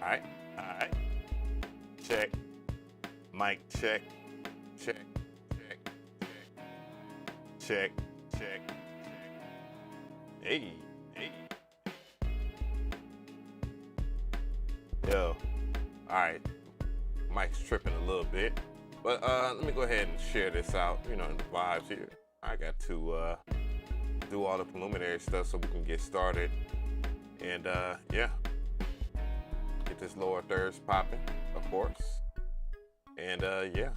Alright, alright. Check. Mic check. Check. Check. Check. Check. Check. Check. Hey. Hey. Yo. Alright. Mic's tripping a little bit. But let me go ahead and share this out, you know, in the vibes here. I got to do all the preliminary stuff so we can get started. And yeah. Get this lower thirds popping, of course. And yeah.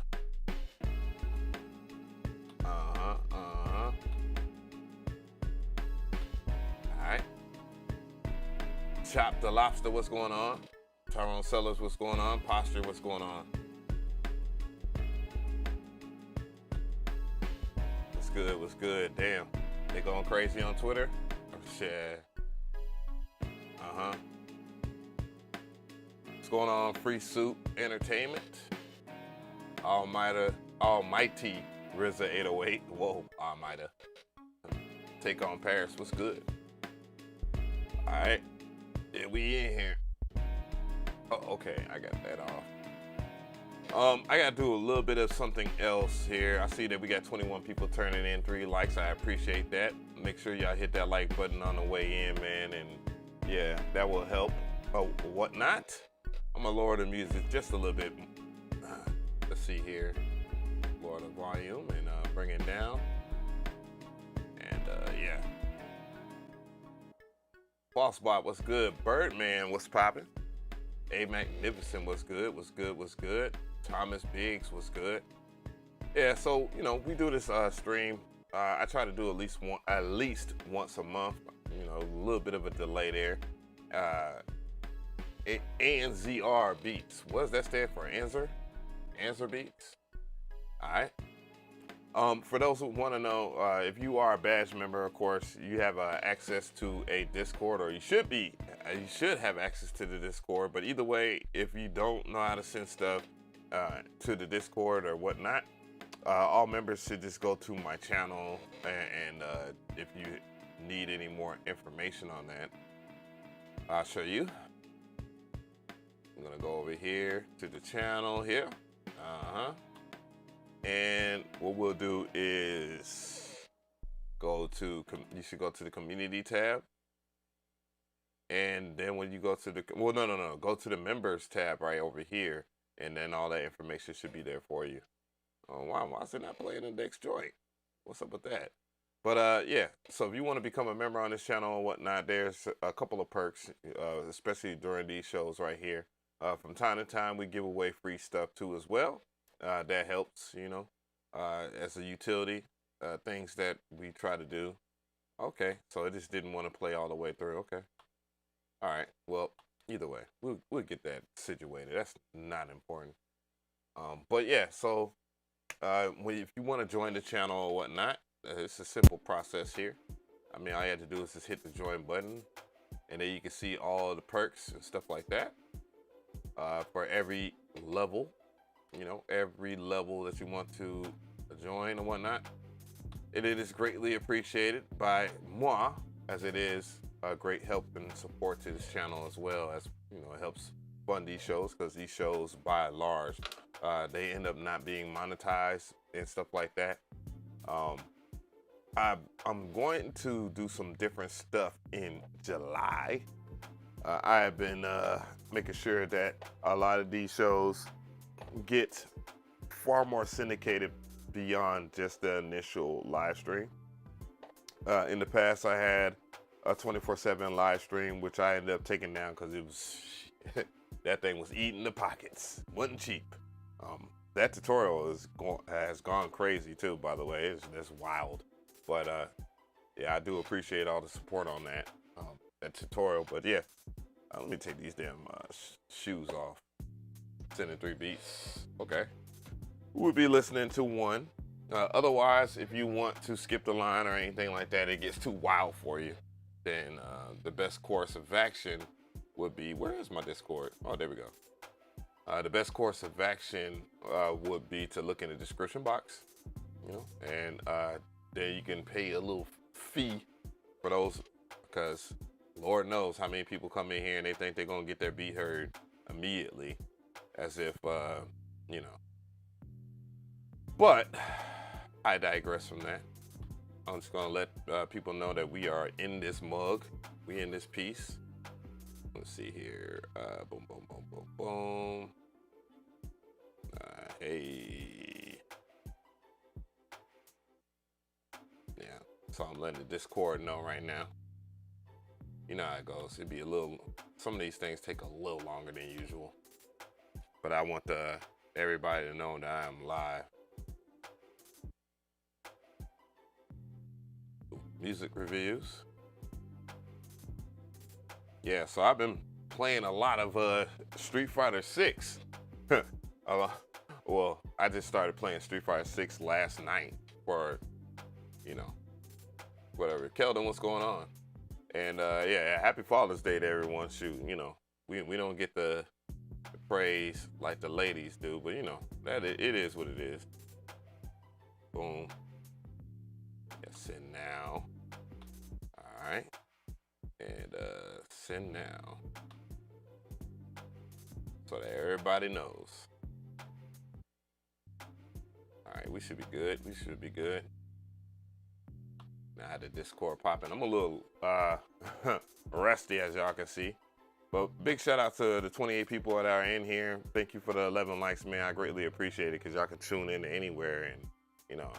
Alright. Chop the Lobster, what's going on? Tyrone Sellers, what's going on? Posture, what's going on? What's good, what's good? Damn. They going crazy on Twitter? Oh, shit. What's going on? Free Soup Entertainment. Almighty RZA 808. Whoa, Almighty. Take on Paris. What's good? All right. Yeah, we in here. Oh, okay. I got that off. I got to do a little bit of something else here. I see that we got 21 people turning in, 3 likes. I appreciate that. Make sure y'all hit that like button on the way in, man. And yeah, that will help. Oh, whatnot? I'm gonna lower the music just a little bit. Let's see here. Lower the volume and bring it down. And yeah. False Spot, what's good? Birdman, what's popping? A Magnificent, what's good? What's good? What's good? Thomas Biggs, what's good? Yeah, so you know we do this stream. I try to do at least once a month. You know, a little bit of a delay there. ANZR Beats. What does that stand for? Anzor Beats. All right. For those who want to know, if you are a badge member, of course, you have access to a Discord, or you should have access to the Discord. But either way, if you don't know how to send stuff to the Discord or whatnot, all members should just go to my channel, and if you need any more information on that, I'll show you. I'm gonna go over here to the channel here. And what we'll do is you should go to the community tab. And then when you go to go to the members tab right over here. And then all that information should be there for you. Oh, wow, why is it not playing the next joint? What's up with that? But yeah, so if you want to become a member on this channel and whatnot, there's a couple of perks, especially during these shows right here. From time to time, we give away free stuff too as well. That helps, you know, as a utility, things that we try to do. Okay, so it just didn't want to play all the way through. Okay. All right, well, either way, we'll get that situated. That's not important. But yeah, so if you want to join the channel or whatnot, it's a simple process here. I mean, all you have to do is just hit the join button, and then you can see all the perks and stuff like that. For every level, you know, every level that you want to join and whatnot. It is greatly appreciated by moi, as it is a great help and support to this channel, as well as, you know, it helps fund these shows, because these shows, by and large, they end up not being monetized and stuff like that. I'm going to do some different stuff in July. I have been making sure that a lot of these shows get far more syndicated beyond just the initial live stream. In the past, I had a 24/7 live stream, which I ended up taking down because it was that thing was eating the pockets. Wasn't cheap. That tutorial has gone crazy too, by the way. It's wild. But yeah, I do appreciate all the support on that tutorial. But yeah, let me take these damn shoes off. 10 and 3 beats. Okay. We'll be listening to one. Otherwise, if you want to skip the line or anything like that, it gets too wild for you, then the best course of action would be, where is my Discord? Oh, there we go. The best course of action would be to look in the description box, you know, and then you can pay a little fee for those, because Lord knows how many people come in here and they think they're gonna get their beat heard, immediately, as if you know. But I digress from that. I'm just gonna let people know that we are in this mug. We in this piece. Let's see here. Boom, boom, boom, boom, boom. Hey. Yeah. So I'm letting the Discord know right now. You know how it goes. It'd be a little. Some of these things take a little longer than usual. But I want everybody to know that I am live. Music reviews. Yeah, so I've been playing a lot of Street Fighter 6. Well, I just started playing Street Fighter 6 last night for, you know, whatever. Keldon, what's going on? And yeah, happy Father's Day to everyone. Shoot, you know, we don't get the praise like the ladies do, but you know, it is what it is. Boom. Yes, send now. All right. And send now. So that everybody knows. All right, we should be good. We should be good. Now I had the Discord popping. I'm a little rusty, as y'all can see. But big shout out to the 28 people that are in here. Thank you for the 11 likes, man. I greatly appreciate it because y'all can tune in anywhere and, you know,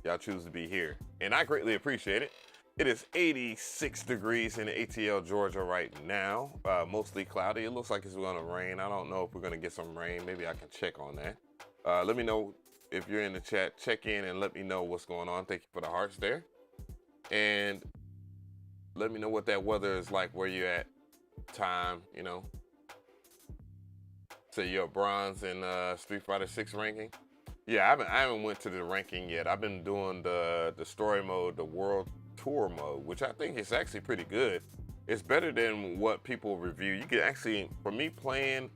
y'all choose to be here. And I greatly appreciate it. It is 86 degrees in ATL, Georgia right now. Mostly cloudy. It looks like it's gonna rain. I don't know if we're gonna get some rain. Maybe I can check on that. Let me know if you're in the chat. Check in and let me know what's going on. Thank you for the hearts there. And let me know what that weather is like where you're at. Time, you know. So you're a bronze in Street Fighter 6 ranking. Yeah, I haven't went to the ranking yet. I've been doing the story mode, the world tour mode, which I think is actually pretty good. It's better than what people review. You can actually, for me playing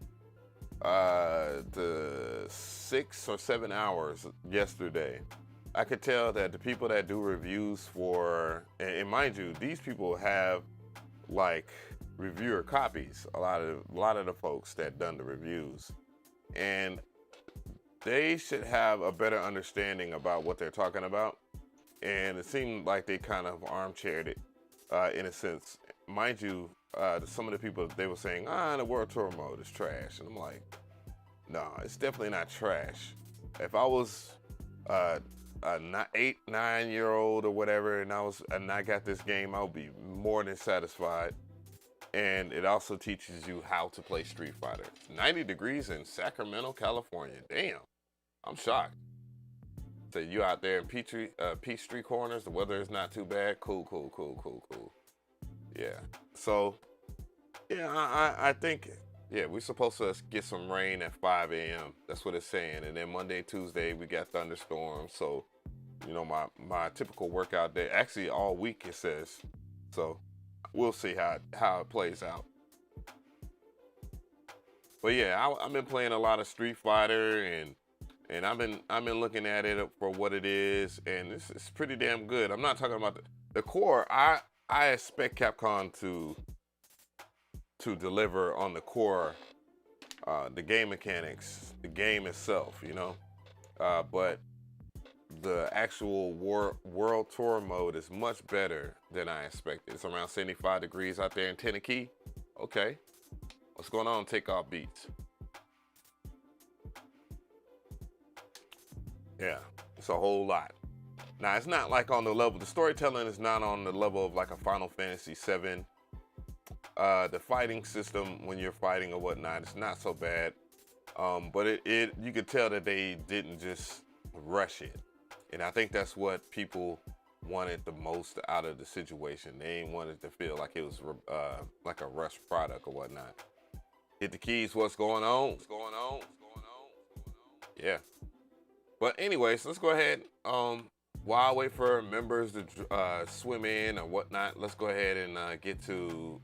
the 6 or 7 hours yesterday, I could tell that the people that do reviews for, and mind you, these people have like reviewer copies, a lot of the folks that done the reviews, and they should have a better understanding about what they're talking about. And it seemed like they kind of armchaired it in a sense. Mind you, some of the people, they were saying, the world tour mode is trash. And I'm like, no, it's definitely not trash. If I was a 8, 9-year-old or whatever, and I got this game, I would be more than satisfied. And it also teaches you how to play Street Fighter. 90 degrees in Sacramento, California. Damn, I'm shocked. So you out there in Peachtree Corners, the weather is not too bad. Cool. Yeah. So, yeah, I think, yeah, we're supposed to get some rain at 5 a.m. That's what it's saying. And then Monday, Tuesday, we got thunderstorms. So, you know, my typical workout day, actually all week it says. So we'll see how it plays out. But yeah, I've been playing a lot of Street Fighter and I've been looking at it for what it is, and it's pretty damn good. I'm not talking about the core. I expect Capcom to deliver on the core, the game mechanics, the game itself, you know. But the actual world tour mode is much better than I expected. It's around 75 degrees out there in Tennessee. Okay, what's going on? Takeoff Beats. Yeah, it's a whole lot. Now, it's not like on the level, the storytelling is not on the level of like a Final Fantasy VII. The fighting system, when you're fighting or whatnot, it's not so bad. But you could tell that they didn't just rush it. And I think that's what people wanted the most out of the situation. They ain't wanted to feel like it was like a rushed product or whatnot. Hit the keys, what's going on? What's going on? Yeah. But anyways, let's go ahead. While I wait for members to swim in or whatnot, let's go ahead and get to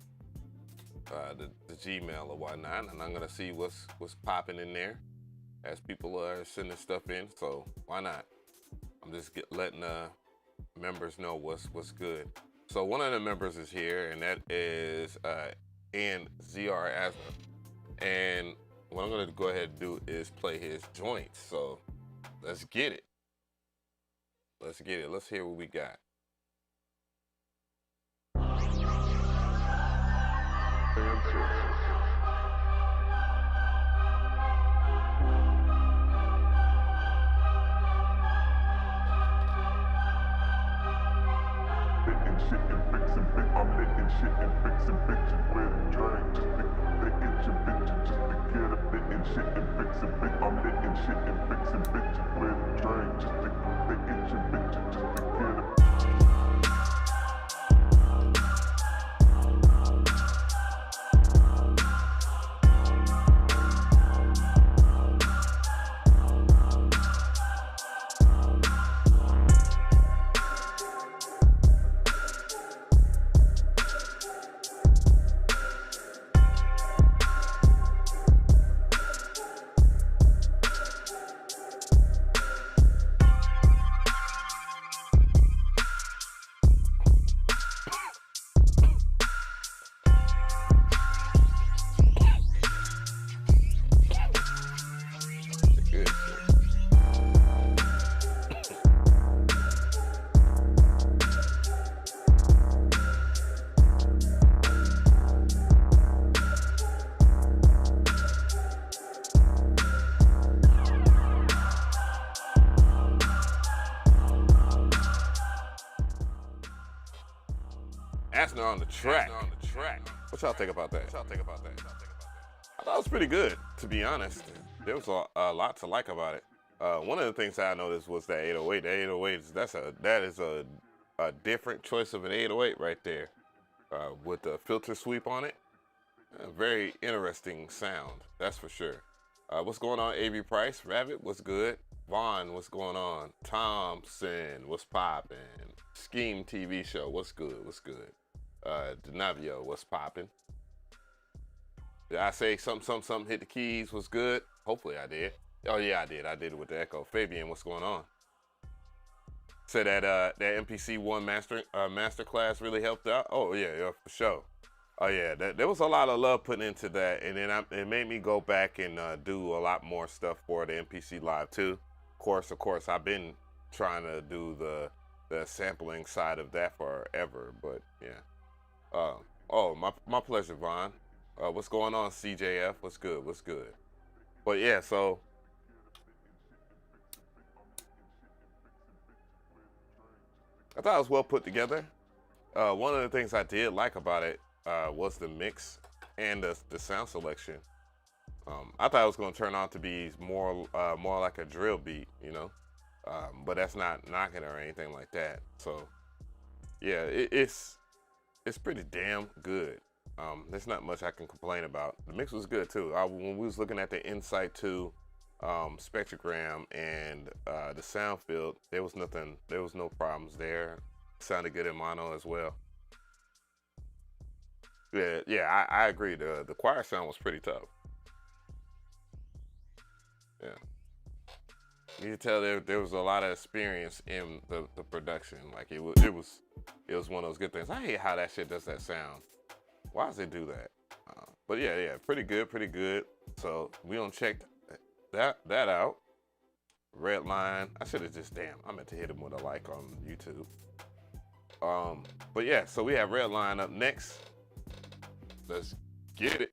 the Gmail or whatnot, and I'm gonna see what's popping in there as people are sending stuff in. So why not? I'm just letting members know what's good. So one of the members is here, and that is and ZR Asma. And what I'm gonna go ahead and do is play his joints. So let's get it. Let's get it. Let's hear what we got. I'm licking shit and fixing bitches with a drink. Just to itch a bitch just to get a bit and shit and fixing bitch. I'm licking shit and fixing bitches with a drink. Just to itch a bitch just to get a Asner on the track. What y'all think about that? I thought it was pretty good, to be honest. There was a lot to like about it. One of the things that I noticed was that 808. The 808 that is a different choice of an 808 right there, with the filter sweep on it. Very interesting sound, that's for sure. What's going on, AB Price? Rabbit, what's good? Vaughn, what's going on? Thompson, what's poppin'? Scheme TV show, what's good? Denavio, what's poppin'? Did I say something hit the keys was good? Hopefully I did. Oh yeah, I did. I did it with the echo. Fabian, what's going on? Said that MPC1 master class really helped out. Oh yeah, for sure. Oh yeah, there was a lot of love put into that, and then it made me go back and do a lot more stuff for the MPC Live too. Of course, I've been trying to do the sampling side of that forever, but yeah. Oh, my pleasure, Vaughn. What's going on, CJF? What's good? But yeah, so I thought it was well put together. One of the things I did like about it was the mix and the sound selection. I thought it was going to turn out to be more like a drill beat, you know, but that's not knocking or anything like that. So yeah, it's pretty damn good. There's not much I can complain about. The mix was good too. When we was looking at the Insight 2 spectrogram and the sound field, there was no problems there. Sounded good in mono as well. Yeah, I agree. The choir sound was pretty tough. Yeah, you could tell there was a lot of experience in the production. Like it was one of those good things. I hate how that shit does that sound. Why does it do that? But yeah, pretty good. So we gonna check that out. Red line. I should have just I meant to hit him with a like on YouTube. But yeah, so we have Red Line up next. Let's get it.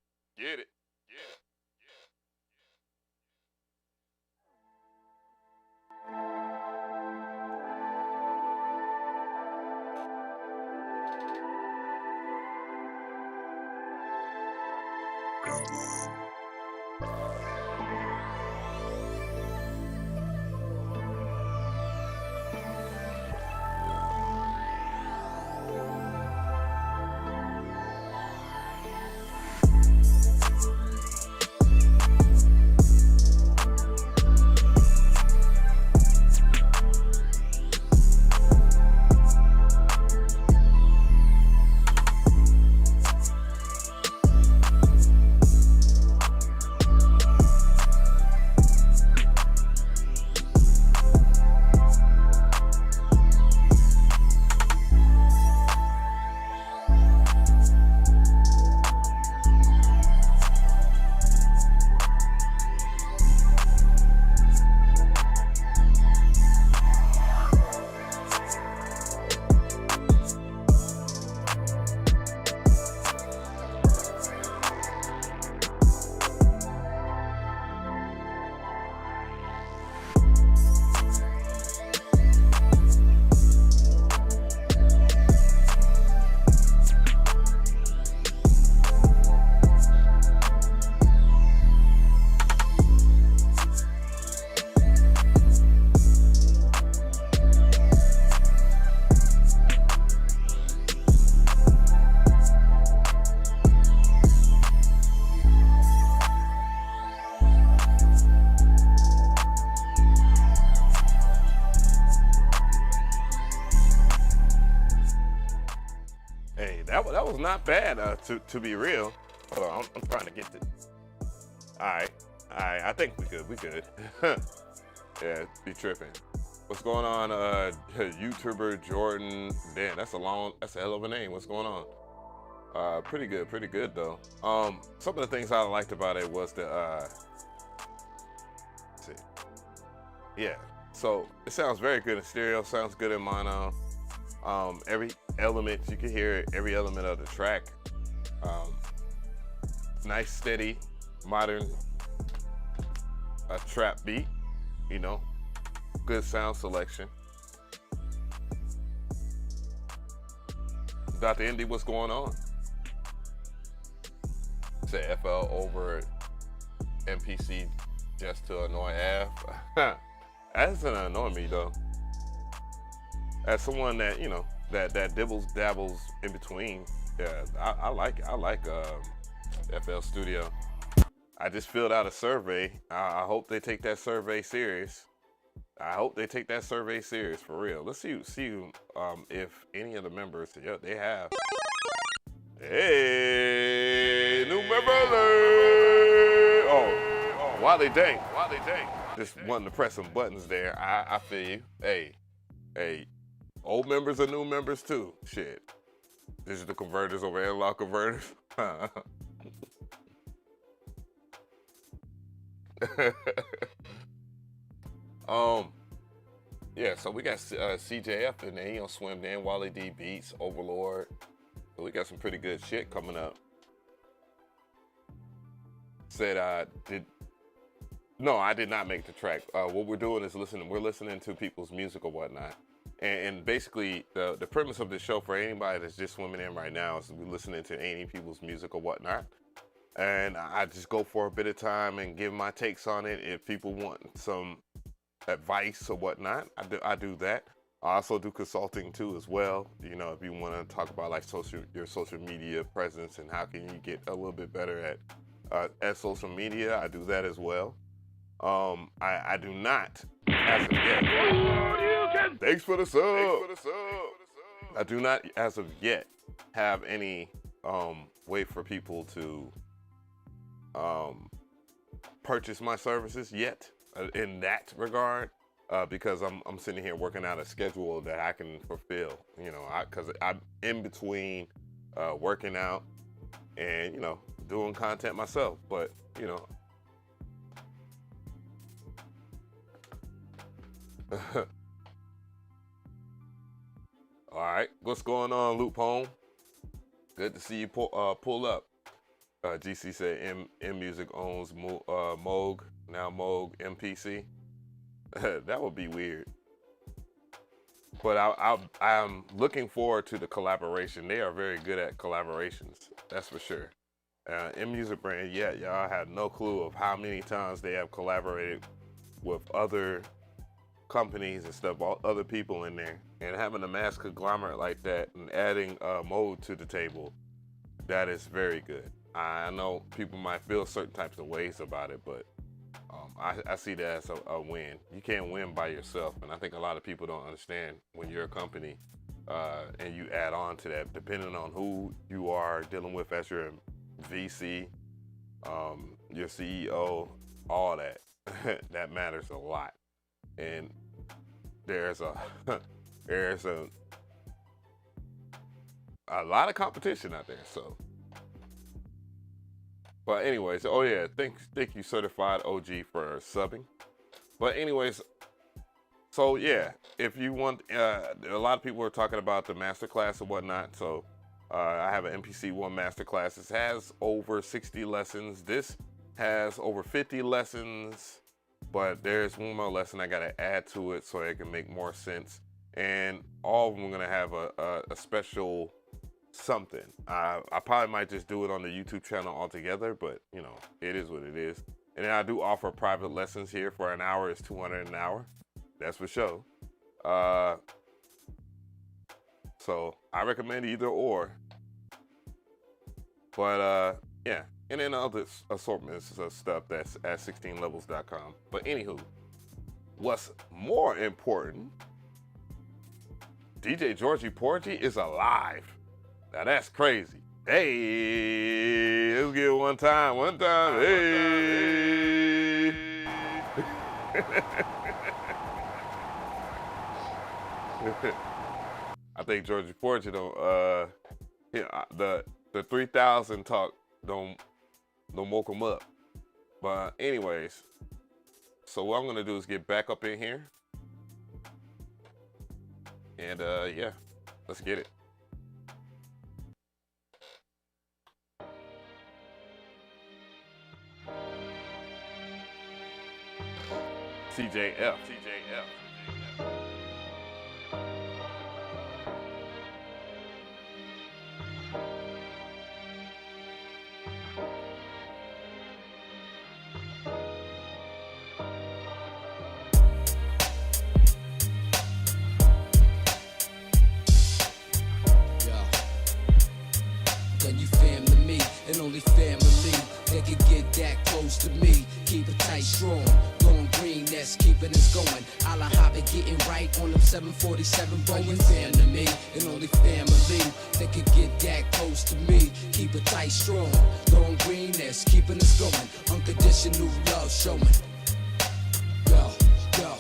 sounds not bad to be real. Hold on, I'm trying to get this. All right, I think we good. Yeah, be tripping. What's going on, YouTuber Jordan? Damn, that's a hell of a name. What's going on? Pretty good though. Some of the things I liked about it was the let's see. Yeah, so it sounds very good in stereo, sounds good in mono. Every element, you can hear every element of the track. Nice, steady, modern trap beat, you know, good sound selection. Dr. Indy, what's going on? Say FL over MPC just to annoy Av. That doesn't annoy me though. As someone that, you know, that dabbles in between, yeah, I like FL Studio. I just filled out a survey. I hope they take that survey serious. For real. Let's see if any of the members, yeah, they have. Hey, new member alert! Oh, Wally Dank. Just wanting to press some buttons there. I feel you. Hey, old members are new members too. Shit. Digital converters over analog converters. Yeah, so we got CJF in there, he on Swim Dan, Wally D Beats, Overlord. So we got some pretty good shit coming up. Said I did not make the track. What we're doing is we're listening to people's music or whatnot. And basically the premise of the show for anybody that's just swimming in right now is we're listening to any people's music or whatnot. And I just go for a bit of time and give my takes on it. If people want some advice or whatnot, I do that. I also do consulting too as well. You know, if you want to talk about like your social media presence and how can you get a little bit better at social media, I do that as well. I do not, as of yet. Thanks for the sub. I do not, as of yet, have any way for people to purchase my services yet in that regard, because I'm sitting here working out a schedule that I can fulfill, you know, because I'm in between working out and, you know, doing content myself, but, you know. All right, what's going on, Loop Home? Good to see you pull up. GC said M Music owns Moog, now Moog MPC. That would be weird. But I'm looking forward to the collaboration. They are very good at collaborations, that's for sure. M Music brand, yeah, y'all have no clue of how many times they have collaborated with other companies and stuff, all other people in there, and having a mass conglomerate like that and adding Moog to the table, that is very good. I know people might feel certain types of ways about it, but I see that as a win. You can't win by yourself, and I think a lot of people don't understand when you're a company and you add on to that, depending on who you are dealing with as your VC, your CEO, all that, that matters a lot. And there's a lot of competition out there, so. But anyways, oh yeah, thank you, Certified OG, for subbing. But anyways, so yeah, if you want, a lot of people are talking about the masterclass and whatnot. So I have an MPC1 masterclass. This has over 60 lessons. This has over 50 lessons, but there's one more lesson I gotta add to it so it can make more sense. And all of them are gonna have a special something. I probably might just do it on the YouTube channel altogether, but you know, it is what it is. And then I do offer private lessons here for an hour. It's $200 an hour. That's for sure. So I recommend either or. But yeah, and then other assortments of stuff that's at 16levels.com. But anywho, what's more important, DJ Georgie Porgy is alive. Now that's crazy. Hey, let's get it one time. Hey. I think Georgie Porgy don't. The 3000 talk don't woke him up. But anyways, so what I'm gonna do is get back up in here, and yeah, let's get it. CJF. Can you family me and only family that can get that close to me? Keep it tight, strong, going green, that's keeping us going. A la Hobbit getting right on them 747 Boeing. Family me and only family that can get that close to me. Keep it tight, strong, going green, that's keeping us going. Unconditional love showing. Yo, yo,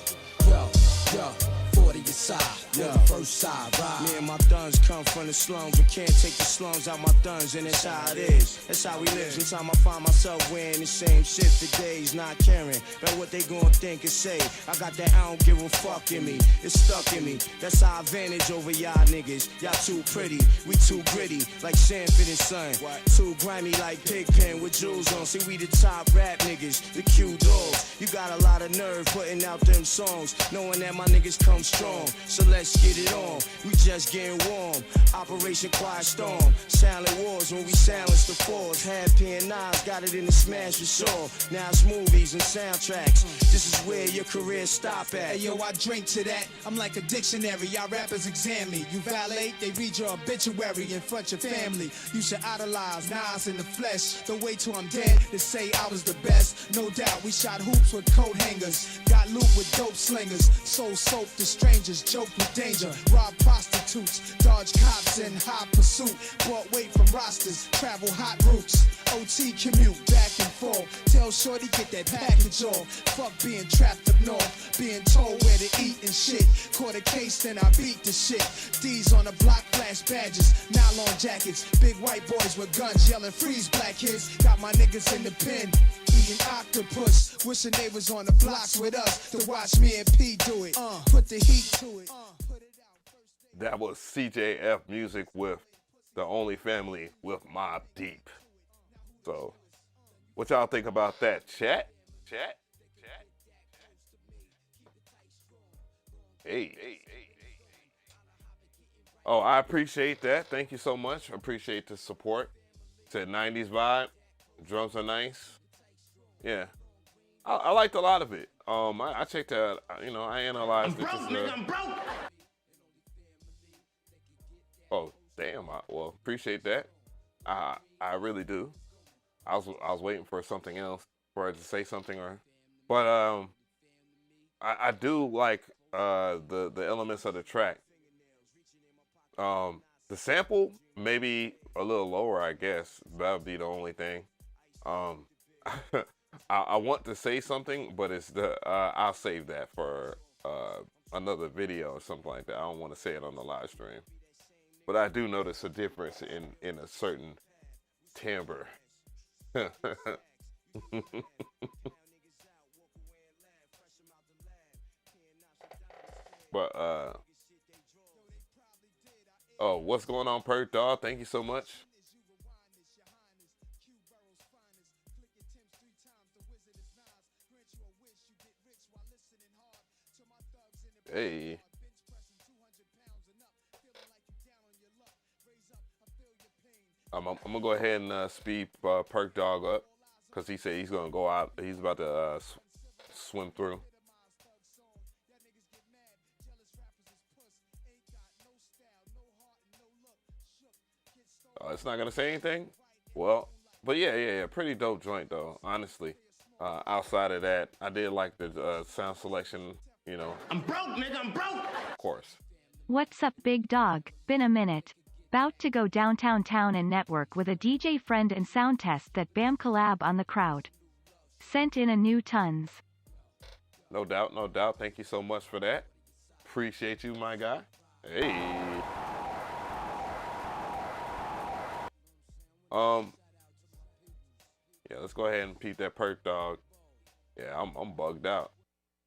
yo, yo. 40 aside, yeah. The first side ride. Me and my thuns come from the slums, but can't take the slums out my thuns, and that's how it is. That's how we live. Sometimes I find myself wearing the same shit for days, not caring about what they gon' think and say. I got that I don't give a fuck in me. It's stuck in me. That's our advantage over y'all niggas. Y'all too pretty, we too gritty, like Sanford and Son. Too grimy like Pigpen with jewels on. See, we the top rap niggas, the Q dogs. You got a lot of nerve putting out them songs, knowing that my niggas come strong. So let's get it on. We just getting warm. Operation Quiet Storm. Silent wars when we silence the fours. Had P&Is, got it in the smash for sure. Now it's movies and soundtracks. This is where your career stop at. Hey yo, I drink to that. I'm like a dictionary. Y'all rappers examine me. You violate, they read your obituary in front of your family. You should idolize Nas in the flesh. Don't wait till I'm dead to say I was the best. No doubt, we shot hoops with coat hangers. Got loot with dope slingers. Sold soap to strangers. Joke with danger. Rob prostitutes. Dodge cops in hot pursuit. Bought weight from rosters. Travel hot routes. OT commute back and forth. Tell Shorty get that package off. Fuck being trapped up north. Being told where to eat and shit. Caught a case, then I beat the shit. D's on the block, flash badges. Nylon jackets. Big white boys with guns yelling freeze black kids. Got my niggas in the pen. Eating octopus. Wishing they was on the blocks with us to watch me and P do it. Put the heat to it. That was CJF music with the only family with Mobb Deep. So, what y'all think about that? Chat? Hey. Oh, I appreciate that. Thank you so much. Appreciate the support. Said 90s vibe. Drums are nice. Yeah. I liked a lot of it. I checked out, I analyzed it. I'm broke. Oh, damn. Well, appreciate that. I really do. I was waiting for something else, for her to say something, but I do like the elements of the track. The sample maybe a little lower, I guess. That would be the only thing. I want to say something, but it's I'll save that for another video or something like that. I don't want to say it on the live stream. But I do notice a difference in a certain timbre. But oh, what's going on, Perk Dog? Thank you so much. Hey. I'm gonna go ahead and speed Perk Dog up, because he said he's gonna go out. He's about to swim through. It's not gonna say anything. Well, but yeah. Pretty dope joint though, honestly. Outside of that, I did like the sound selection. I'm broke, nigga. I'm broke. Of course. What's up, big dog? Been a minute. about to go downtown town and network with a DJ friend and sound test that BAM collab on the crowd. Sent in a new tons. No doubt, no doubt. Thank you so much for that. Appreciate you, my guy. Hey. Yeah, let's go ahead and peep that perk dog. Yeah, I'm bugged out.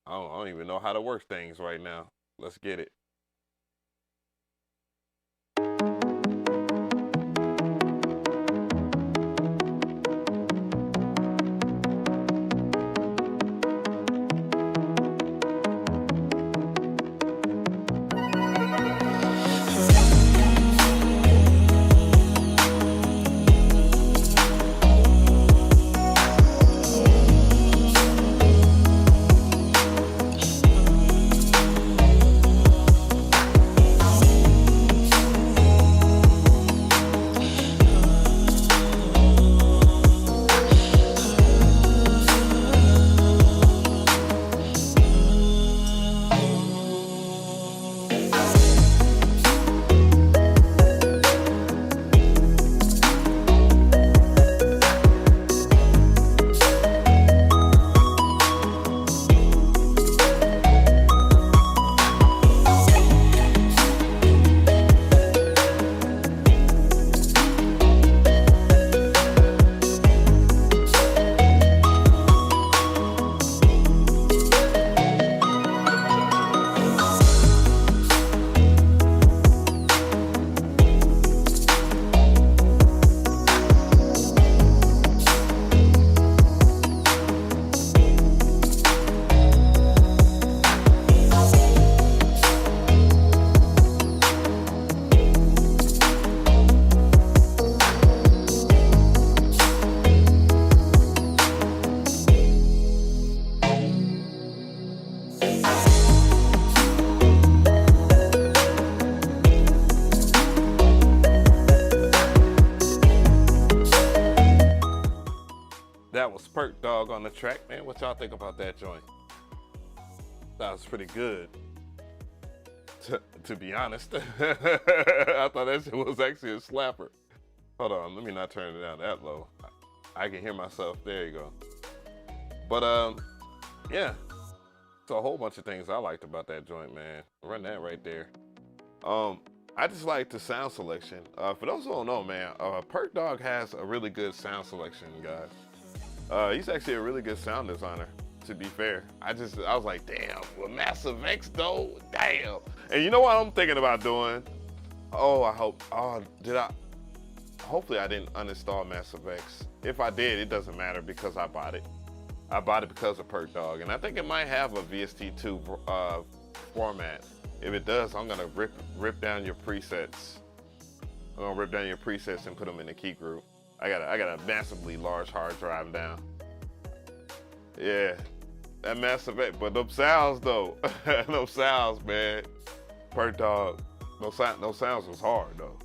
I don't even know how to work things right now. Let's get it. That was Perk Dog on the track, man. What y'all think about that joint? That was pretty good. To be honest, I thought that shit was actually a slapper. Hold on, let me not turn it down that low. I can hear myself. There you go. But yeah. So a whole bunch of things I liked about that joint, man. Run that right there. I just like the sound selection. For those who don't know, man, Perk Dog has a really good sound selection, guys. He's actually a really good sound designer, to be fair. I was like, damn, with Massive X though, damn. And you know what I'm thinking about doing? Hopefully I didn't uninstall Massive X. If I did, it doesn't matter because I bought it. I bought it because of Perk Dog, and I think it might have a VST2 format. If it does, I'm gonna rip down your presets. I'm gonna rip down your presets and put them in the key group. I got a massively large hard drive down. Yeah, that Massive X, but them sounds though, those sounds, man. Perk Dog, those sounds was hard though.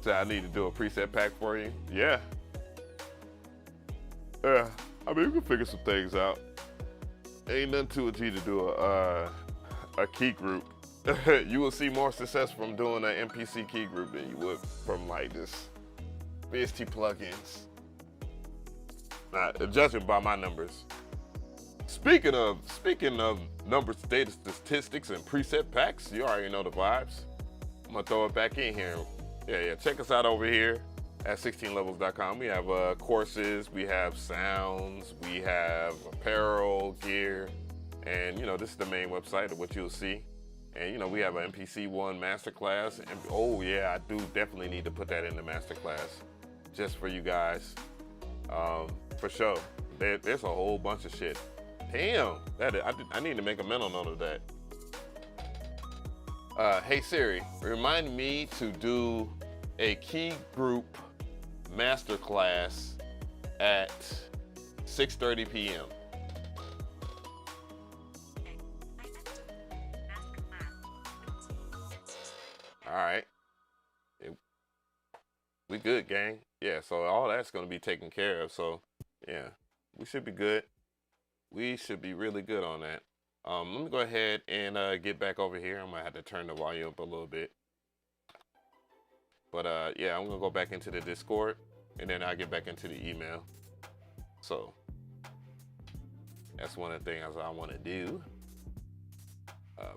So I need to do a preset pack for you. Yeah. Yeah, I mean, we can figure some things out. Ain't nothing too easy to do a key group. You will see more success from doing an MPC key group than you would from like this VST plugins. Judging by my numbers. Speaking of numbers, data statistics, and preset packs, you already know the vibes. I'm gonna throw it back in here. Yeah, check us out over here at 16levels.com. We have courses, we have sounds, we have apparel, gear, and this is the main website of what you'll see. And we have an MPC1 masterclass. And oh yeah, I do definitely need to put that in the masterclass just for you guys. For sure. There's a whole bunch of shit. Damn, I need to make a mental note of that. Hey Siri, remind me to do a key group masterclass at 6:30 p.m. All right. We good, gang. Yeah, so all that's going to be taken care of. So, yeah, we should be good. We should be really good on that. Let me go ahead and get back over here. I'm going to have to turn the volume up a little bit. But yeah, I'm gonna go back into the Discord, and then I'll get back into the email. So that's one of the things I want to do.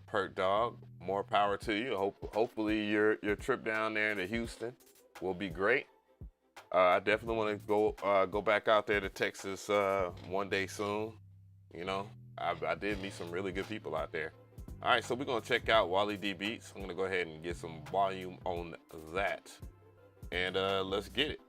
Perk Dog, more power to you. Hopefully your trip down there to Houston will be great. I definitely want to go back out there to Texas one day soon. You know, I did meet some really good people out there. All right, so we're gonna check out Wally D Beats. I'm gonna go ahead and get some volume on that, and let's get it.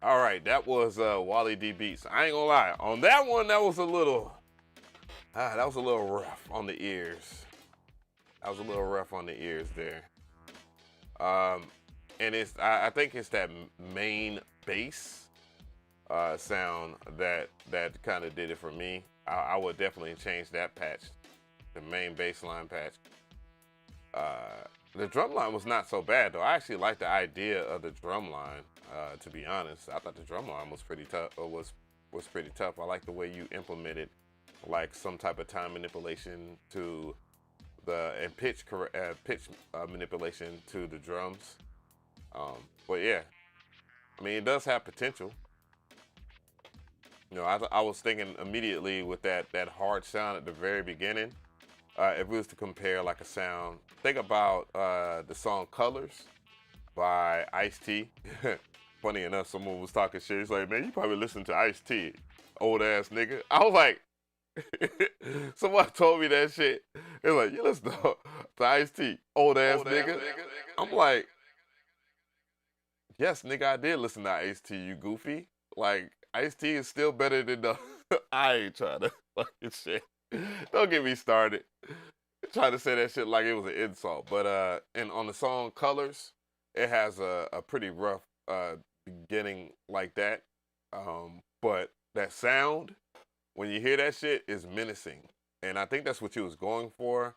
All right, that was Wally D Beats. I ain't gonna lie, on that one, that was a little rough on the ears. That was a little rough on the ears there. And I think it's that main bass sound that kind of did it for me. I would definitely change that patch, the main bass line patch. The drum line was not so bad though. I actually liked the idea of the drum line. To be honest, I thought the drum line was pretty tough. Was pretty tough. I like the way you implemented like some type of time manipulation to and pitch manipulation to the drums. But yeah, I mean, it does have potential. You know, I was thinking immediately with that hard sound at the very beginning. If we was to compare like a sound, think about the song Colors by Ice-T. Funny enough, someone was talking shit. He's like, man, you probably listen to Ice-T, old ass nigga. I was like, someone told me that shit. They're like, you listen to Ice-T, old ass nigga. I'm like, yes, nigga, I did listen to Ice-T, you goofy. Like, Ice-T is still better than the. I ain't trying to fucking shit. Don't get me started. Trying to say that shit like it was an insult. But and on the song Colors, it has a pretty rough beginning like that. But that sound, when you hear that shit, is menacing. And I think that's what you was going for.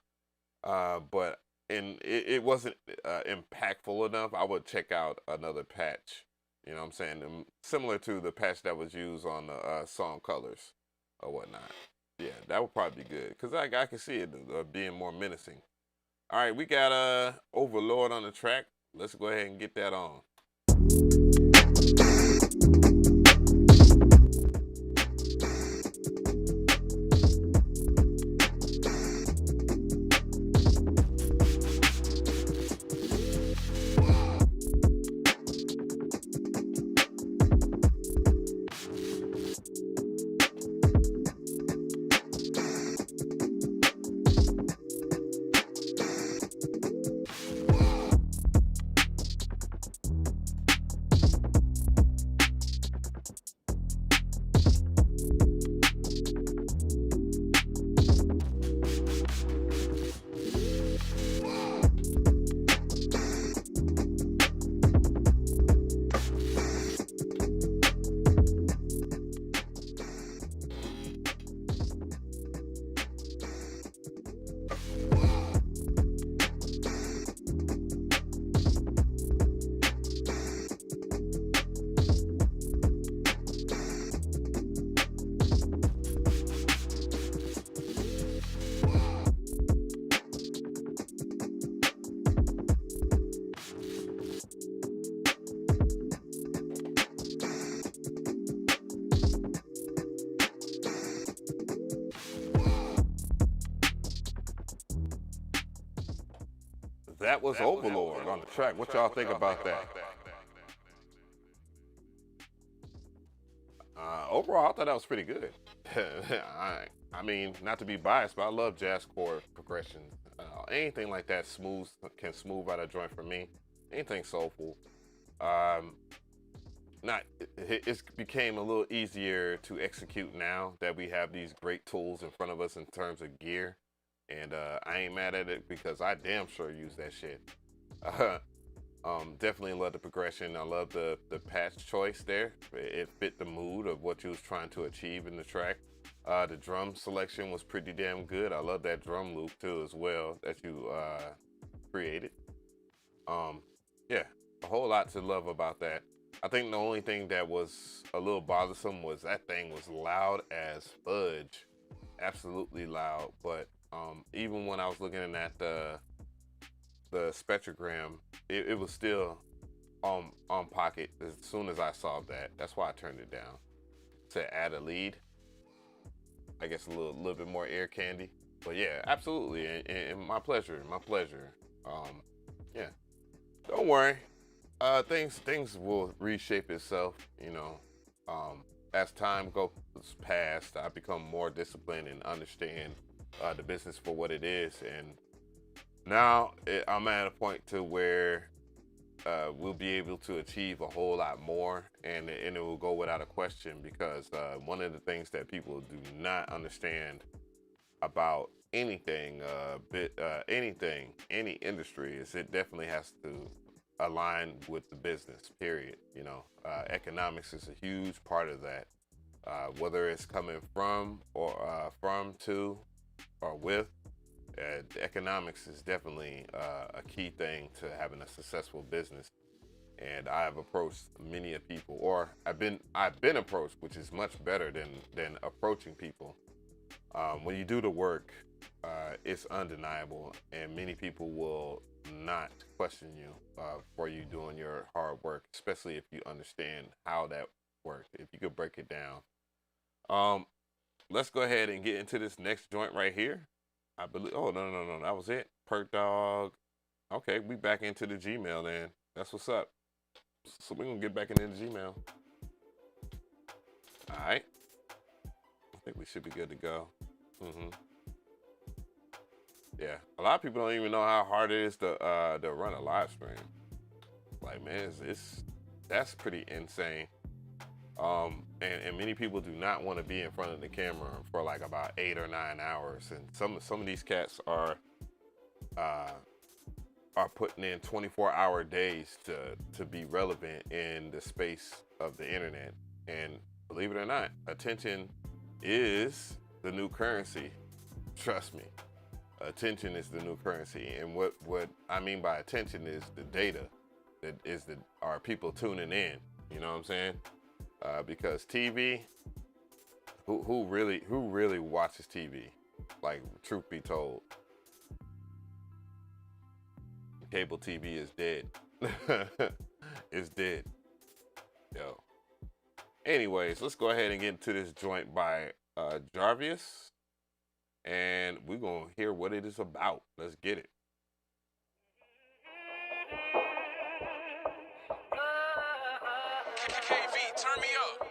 But it wasn't impactful enough. I would check out another patch. You know what I'm saying? Similar to the patch that was used on the song Colors or whatnot. Yeah, that would probably be good. Because I can see it being more menacing. All right, we got Overlord on the track. Let's go ahead and get that on. That was Overlord on the track. What y'all think about that? Overall, I thought that was pretty good. I mean, not to be biased, but I love jazz chord progressions. Anything like that can smooth out a joint for me. Anything soulful. It's became a little easier to execute now that we have these great tools in front of us in terms of gear. And I ain't mad at it because I damn sure use that shit. Definitely love the progression. I love the patch choice there. It fit the mood of what you was trying to achieve in the track. The drum selection was pretty damn good. I love that drum loop too as well that you created. Yeah, a whole lot to love about that. I think the only thing that was a little bothersome was that thing was loud as fudge. Absolutely loud. But even when I was looking at the spectrogram, it was still on pocket as soon as I saw that. That's why I turned it down. To add a lead, I guess a little bit more air candy. But yeah, absolutely, and my pleasure. Yeah, don't worry. Things will reshape itself. You know, as time goes past, I become more disciplined and understand the business for what it is, and now I'm at a point to where we'll be able to achieve a whole lot more, and it will go without a question, because one of the things that people do not understand about anything, any industry, is it definitely has to align with the business, period. You know, economics is a huge part of that, whether it's coming from or to or with. The economics is definitely a key thing to having a successful business. And I have approached many of people, or I've been approached, which is much better than approaching people. When you do the work, it's undeniable, and many people will not question you for you doing your hard work, especially if you understand how that works. If you could break it down. Let's go ahead and get into this next joint right here. I believe, oh, no, that was it. Perk Dog. Okay, we back into the Gmail then. That's what's up. So we're going to get back into the Gmail. All right. I think we should be good to go. Yeah, a lot of people don't even know how hard it is to run a live stream. Like, man, that's pretty insane. And many people do not want to be in front of the camera for like about 8 or 9 hours. And some of these cats are putting in 24-hour days to be relevant in the space of the internet. And believe it or not, attention is the new currency. Trust me, attention is the new currency. And what I mean by attention is the data that are people tuning in. You know what I'm saying? Because TV, who really watches TV? Like, truth be told, cable TV is dead. It's dead. Yo. Anyways, let's go ahead and get into this joint by Jarvis, and we're gonna hear what it is about. Let's get it. KV, turn me up.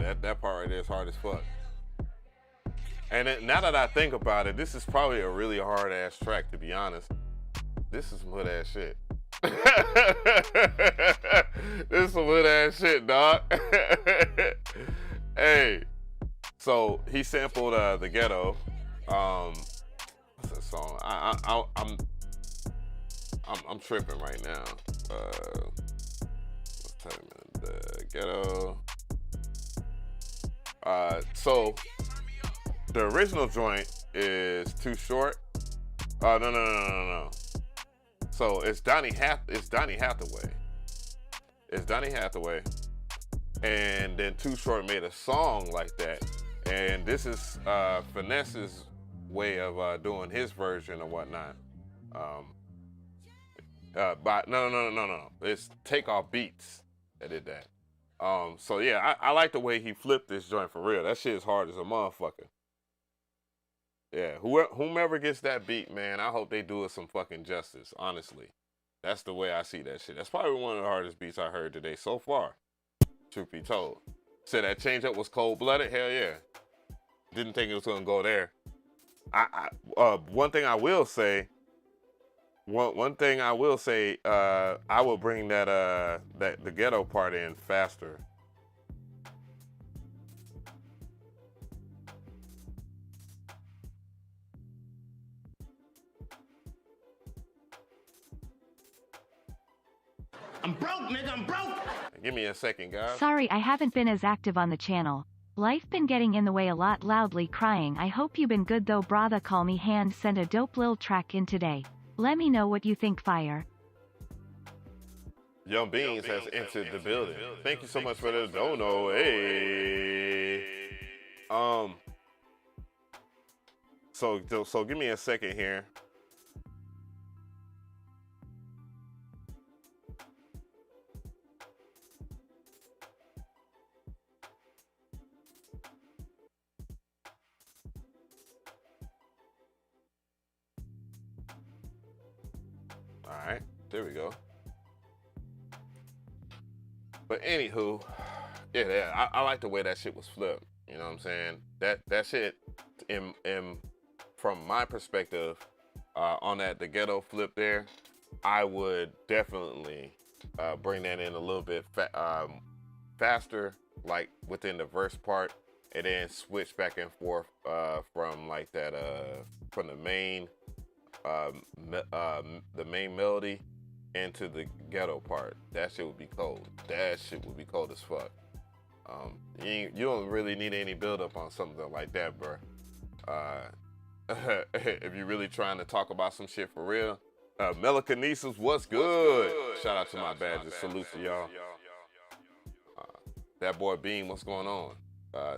Yeah, that part right there is hard as fuck. And now that I think about it, this is probably a really hard ass track, to be honest. This is some hood ass shit. This is some hood ass shit, dog. Hey, so he sampled The Ghetto. What's that song? I'm tripping right now. Let's tell you, The Ghetto. So the original joint is Too Short. No. So it's Donny Hathaway. It's Donny Hathaway. And then Too Short made a song like that. And this is Finesse's way of doing his version or whatnot. But no. It's Takeoff Beats that did that. So yeah, I like the way he flipped this joint for real. That shit is hard as a motherfucker. Yeah, whomever gets that beat, man, I hope they do it some fucking justice, honestly. That's the way I see that shit. That's probably one of the hardest beats I heard today so far, truth be told. Said that change up was cold-blooded? Hell yeah. Didn't think it was gonna go there. One thing I will say, I will bring that the ghetto part in faster. I'm broke, nigga, I'm broke. Give me a second, guys. Sorry I haven't been as active on the channel. Life been getting in the way a lot, loudly crying. I hope you been good though, brother. Call me hand sent a dope lil track in today. Let me know what you think, fire. Young Beans has entered the building. Thank you so much for the dono. Hey. So give me a second here. All right, there we go. But anywho, yeah, I like the way that shit was flipped. You know what I'm saying? That shit, from my perspective, on the ghetto flip there, I would definitely bring that in a little bit faster, like within the verse part, and then switch back and forth from like that from the main melody into the ghetto part. That shit would be cold. That shit would be cold as fuck. You don't really need any build up on something like that, bro. If you're really trying to talk about some shit for real, Melikinesis, what's good? Shout out to my badges. Salute to y'all. That boy Beam, what's going on?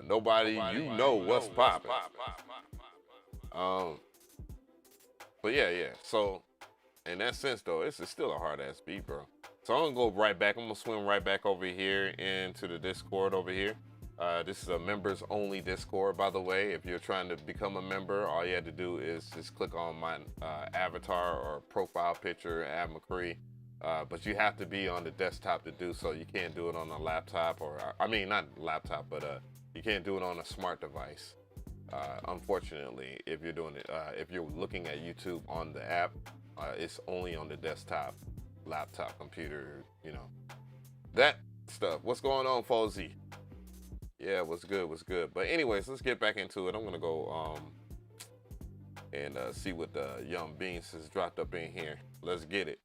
Nobody, you know what's poppin'. But yeah. So in that sense though, it's still a hard ass beat, bro. So I'm gonna go right back. I'm gonna swim right back over here into the Discord over here. This is a members only Discord, by the way. If you're trying to become a member, all you have to do is just click on my avatar or profile picture, @Mcree. But you have to be on the desktop to do so. You can't do it on a laptop, or I mean not laptop, but you can't do it on a smart device. Unfortunately, if you're doing it, if you're looking at YouTube on the app, it's only on the desktop, laptop, computer, you know, that stuff. What's going on, Fozy? Yeah, what's good? But anyways, let's get back into it. I'm gonna go and see what the Young Beans has dropped up in here. Let's get it.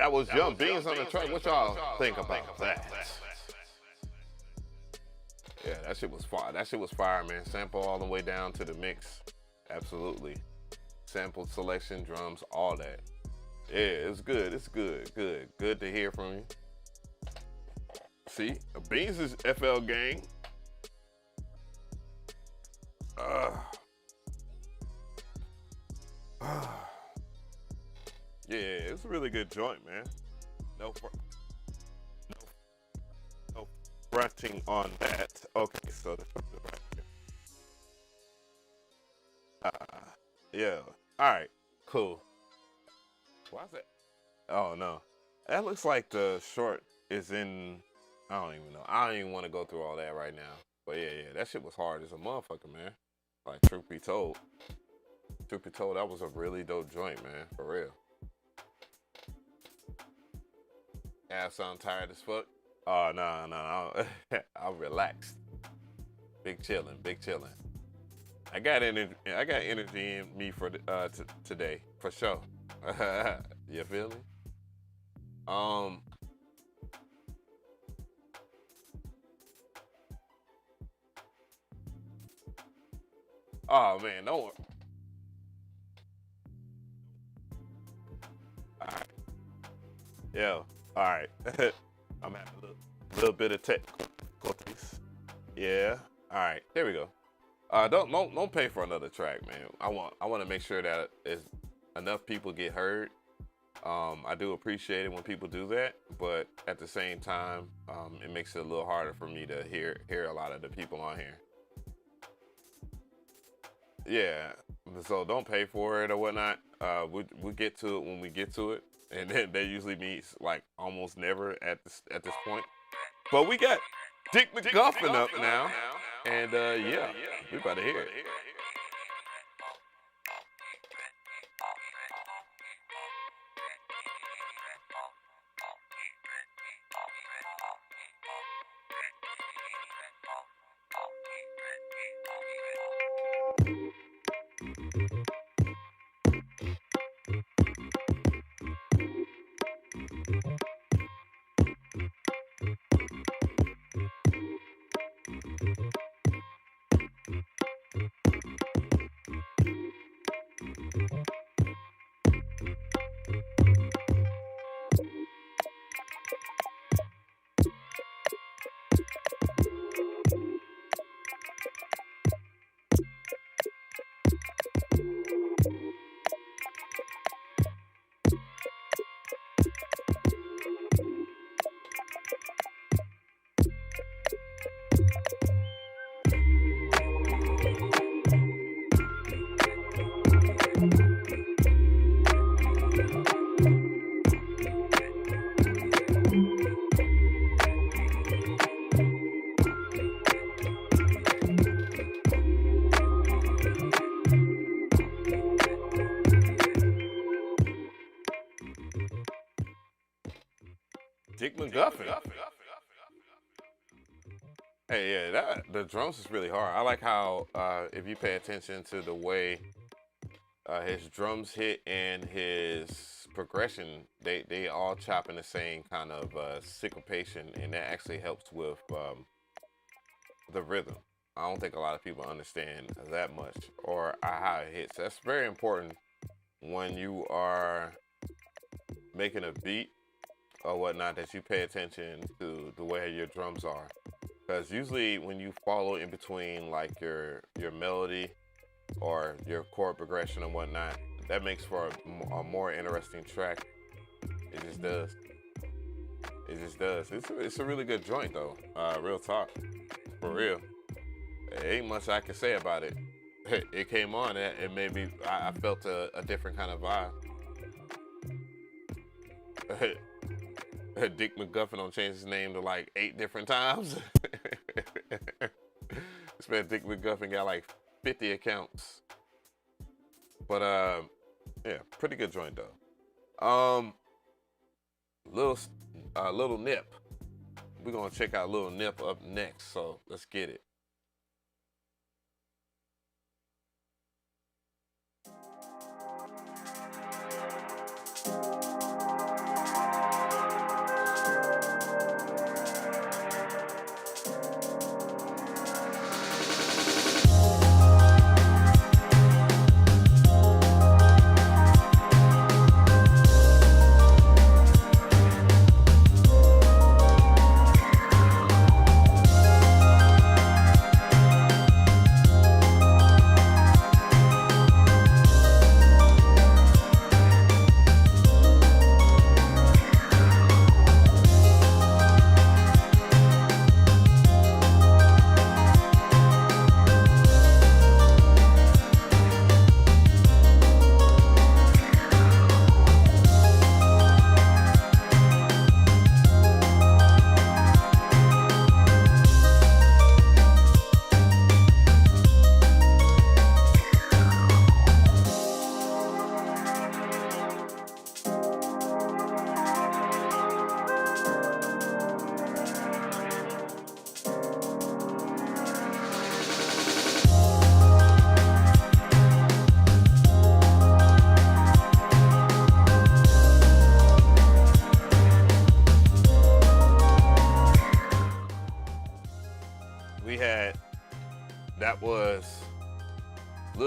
That was Young Beans on the track. What y'all think about that? Yeah, that shit was fire. That shit was fire, man. Sample all the way down to the mix. Absolutely. Sample selection, drums, all that. Yeah, it's good. It's good. Good. Good to hear from you. See, Beans is FL gang. Yeah, it's a really good joint, man. No fronting on that. Okay, so yeah. All right, cool. Why is that? Oh no, that looks like the short is in. I don't even know. I don't even want to go through all that right now. But yeah, that shit was hard as a motherfucker, man. Like truth be told, that was a really dope joint, man. For real. Yeah, I sound tired as fuck. Oh no, I'm relaxed. Big chillin'. I got energy in me for today, for sure. You feel me? Oh man, no one. All right. Yeah. All right. I'm having a little bit of technical difficulties. Yeah. All right. There we go. Don't pay for another track, man. I want to make sure that enough people get heard. I do appreciate it when people do that, but at the same time, it makes it a little harder for me to hear a lot of the people on here. Yeah, so don't pay for it or whatnot. We'll get to it when we get to it, and then that usually means like almost never at this point. But we got Dick McGuffin up now, and yeah, we about to hear it. Dick McGuffin. Hey, yeah, the drums is really hard. I like how if you pay attention to the way his drums hit and his progression, they all chop in the same kind of syncopation, and that actually helps with the rhythm. I don't think a lot of people understand that much or how it hits. That's very important when you are making a beat or whatnot, that you pay attention to the way your drums are. Because usually when you follow in between like your melody or your chord progression and whatnot, that makes for a more interesting track. It just does. It just does. It's a really good joint though. Real talk. For real. There ain't much I can say about it. It came on, it made me, I felt a different kind of vibe. Dick McGuffin don't change his name to like 8 different times. This man Dick McGuffin got like 50 accounts. But yeah, pretty good joint though. Little Nip. We're gonna check out Little Nip up next, so let's get it.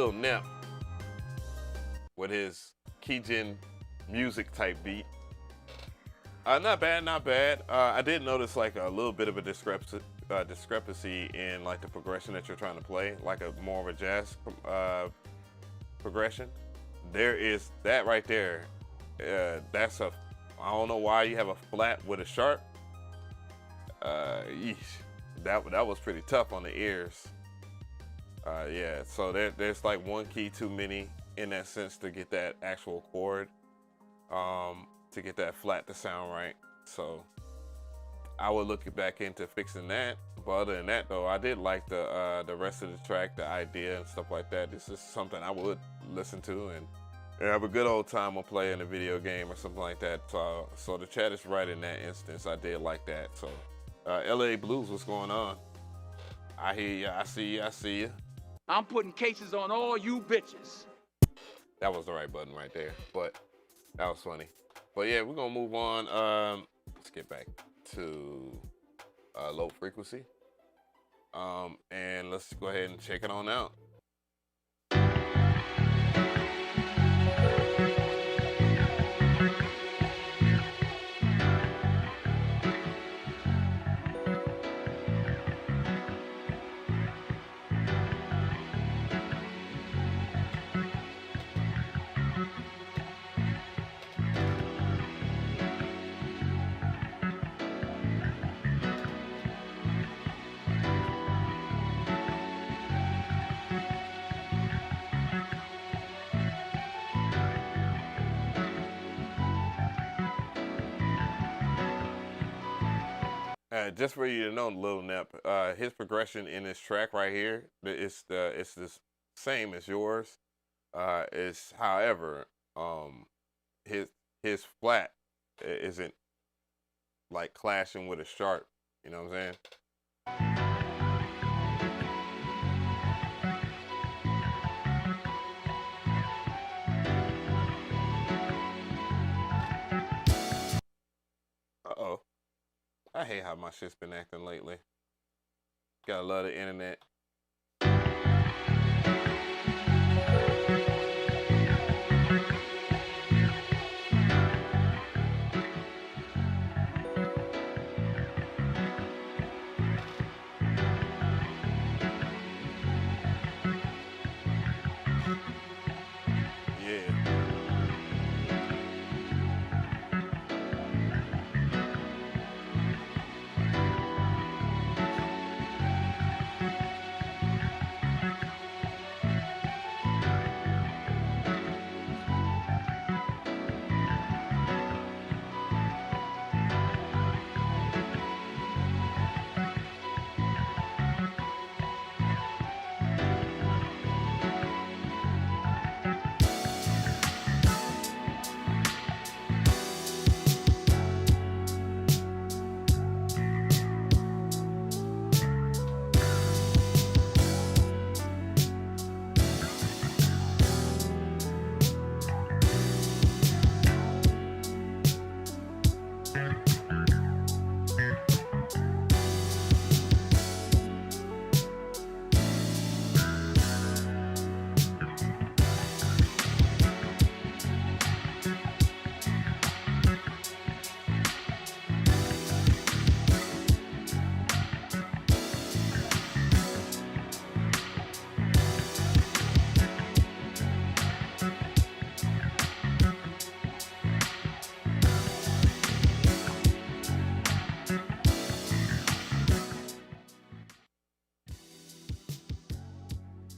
Lil Nep with his Keygen music type beat. Not bad, not bad. I did notice like a little bit of a discrepancy in like the progression that you're trying to play, like a more of a jazz progression. There is that right there. That's a, I don't know why you have a flat with a sharp. Yeesh. That was pretty tough on the ears. Yeah, so there's like one key too many in that sense to get that actual chord, to get that flat to sound right. So I would look back into fixing that. But other than that though, I did like the rest of the track, the idea and stuff like that. This is something I would listen to and have a good old time when playing a video game or something like that. So the chat is right in that instance. I did like that. So LA Blues, what's going on? I hear you, I see you, I see you. I'm putting cases on all you bitches. That was the right button right there, but that was funny. But yeah, we're gonna move on. Let's get back to low frequency. And let's go ahead and check it on out. Just for you to know, Lil Nep, his progression in this track right here, it's the same as yours. It's however, his flat isn't like clashing with a sharp. You know what I'm saying? Uh-oh. I hate how my shit's been acting lately. Gotta love the internet.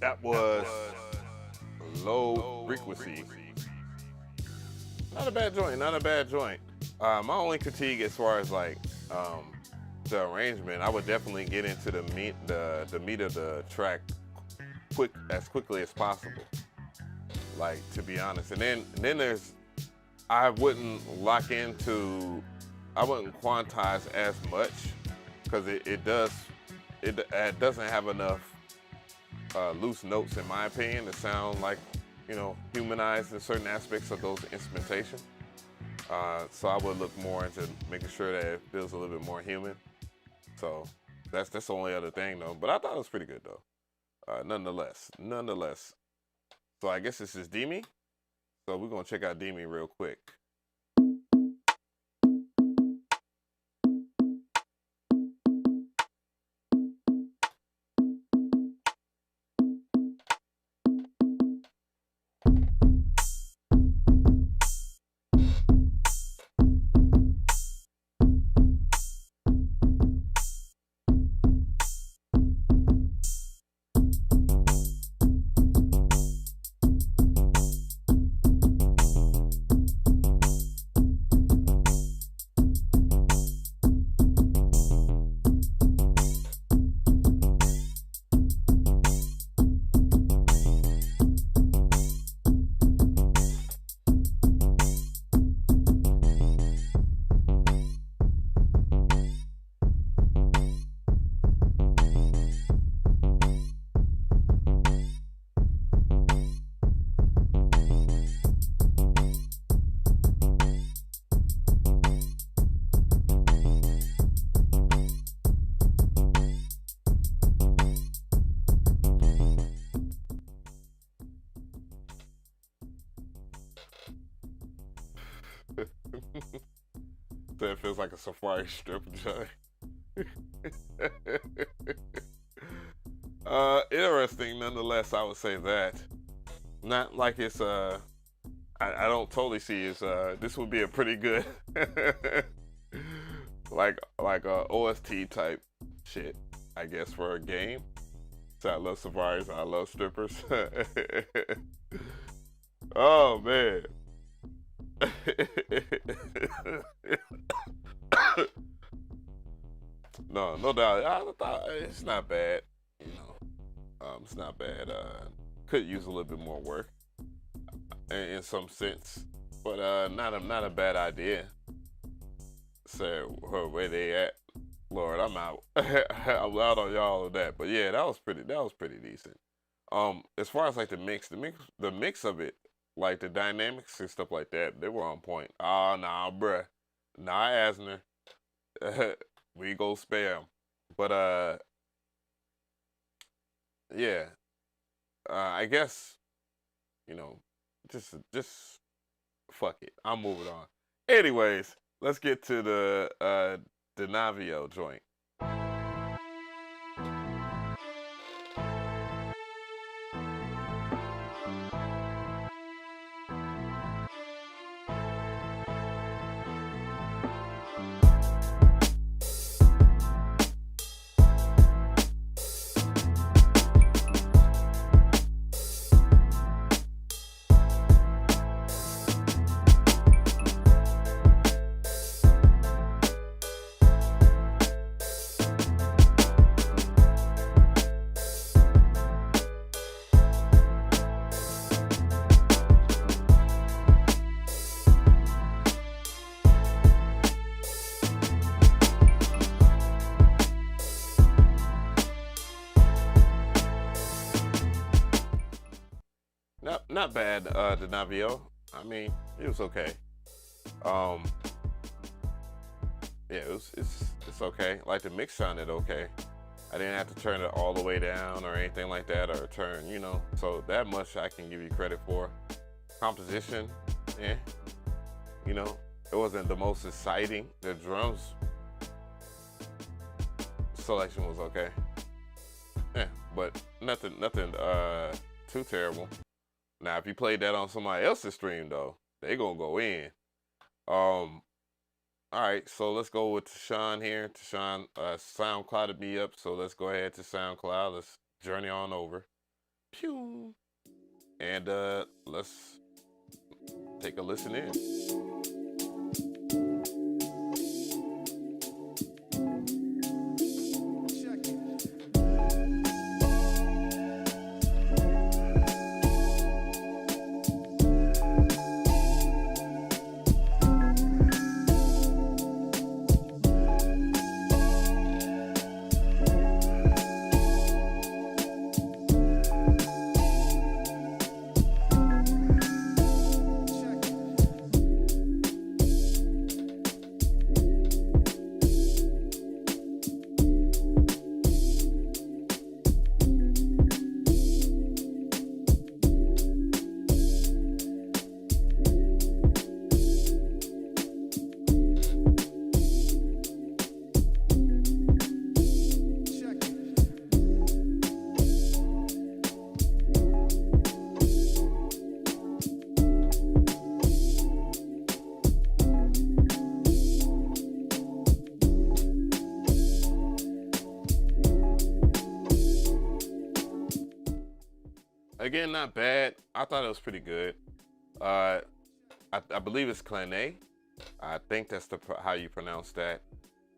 That was low frequency. Not a bad joint, not a bad joint. My only critique as far as like the arrangement, I would definitely get into the meat of the track as quickly as possible. Like, to be honest. And then there's, I wouldn't quantize as much because it doesn't have enough loose notes, in my opinion, to sound like, you know, humanized in certain aspects of those instrumentation. So I would look more into making sure that it feels a little bit more human. So that's the only other thing though. But I thought it was pretty good though. Nonetheless. So I guess this is Demi. So we're gonna check out Demi real quick. So it feels like a safari strip joint. Interesting nonetheless, I would say that. Not like it's I don't totally see it's this would be a pretty good like OST type shit, I guess, for a game. So I love safaris, I love strippers. Oh man. No doubt. I thought it's not bad. You know, it's not bad. Could use a little bit more work in some sense, but not a bad idea. So where they at? Lord, I'm out. I'm out on y'all of that. But yeah, that was pretty decent. As far as like the mix of it, like the dynamics and stuff like that, they were on point. Oh, nah, bruh. Nah, Asner. We go spare 'em. But, yeah. I guess, you know, just fuck it. I'm moving on. Anyways, let's get to the Navio joint. Not bad, the Navio. I mean, it was okay. Yeah, it's okay. Like the mix sounded okay. I didn't have to turn it all the way down or anything like that, or turn, you know. So that much I can give you credit for. Composition, yeah. You know, it wasn't the most exciting. The drums selection was okay. Yeah, but nothing too terrible. Now, if you played that on somebody else's stream, though, they gonna go in. All right, so let's go with Tashawn here. Tashawn SoundClouded me up, so let's go ahead to SoundCloud. Let's journey on over. Pew! And let's take a listen in. Again, not bad. I thought it was pretty good. I believe it's Clanet. I think that's how you pronounce that.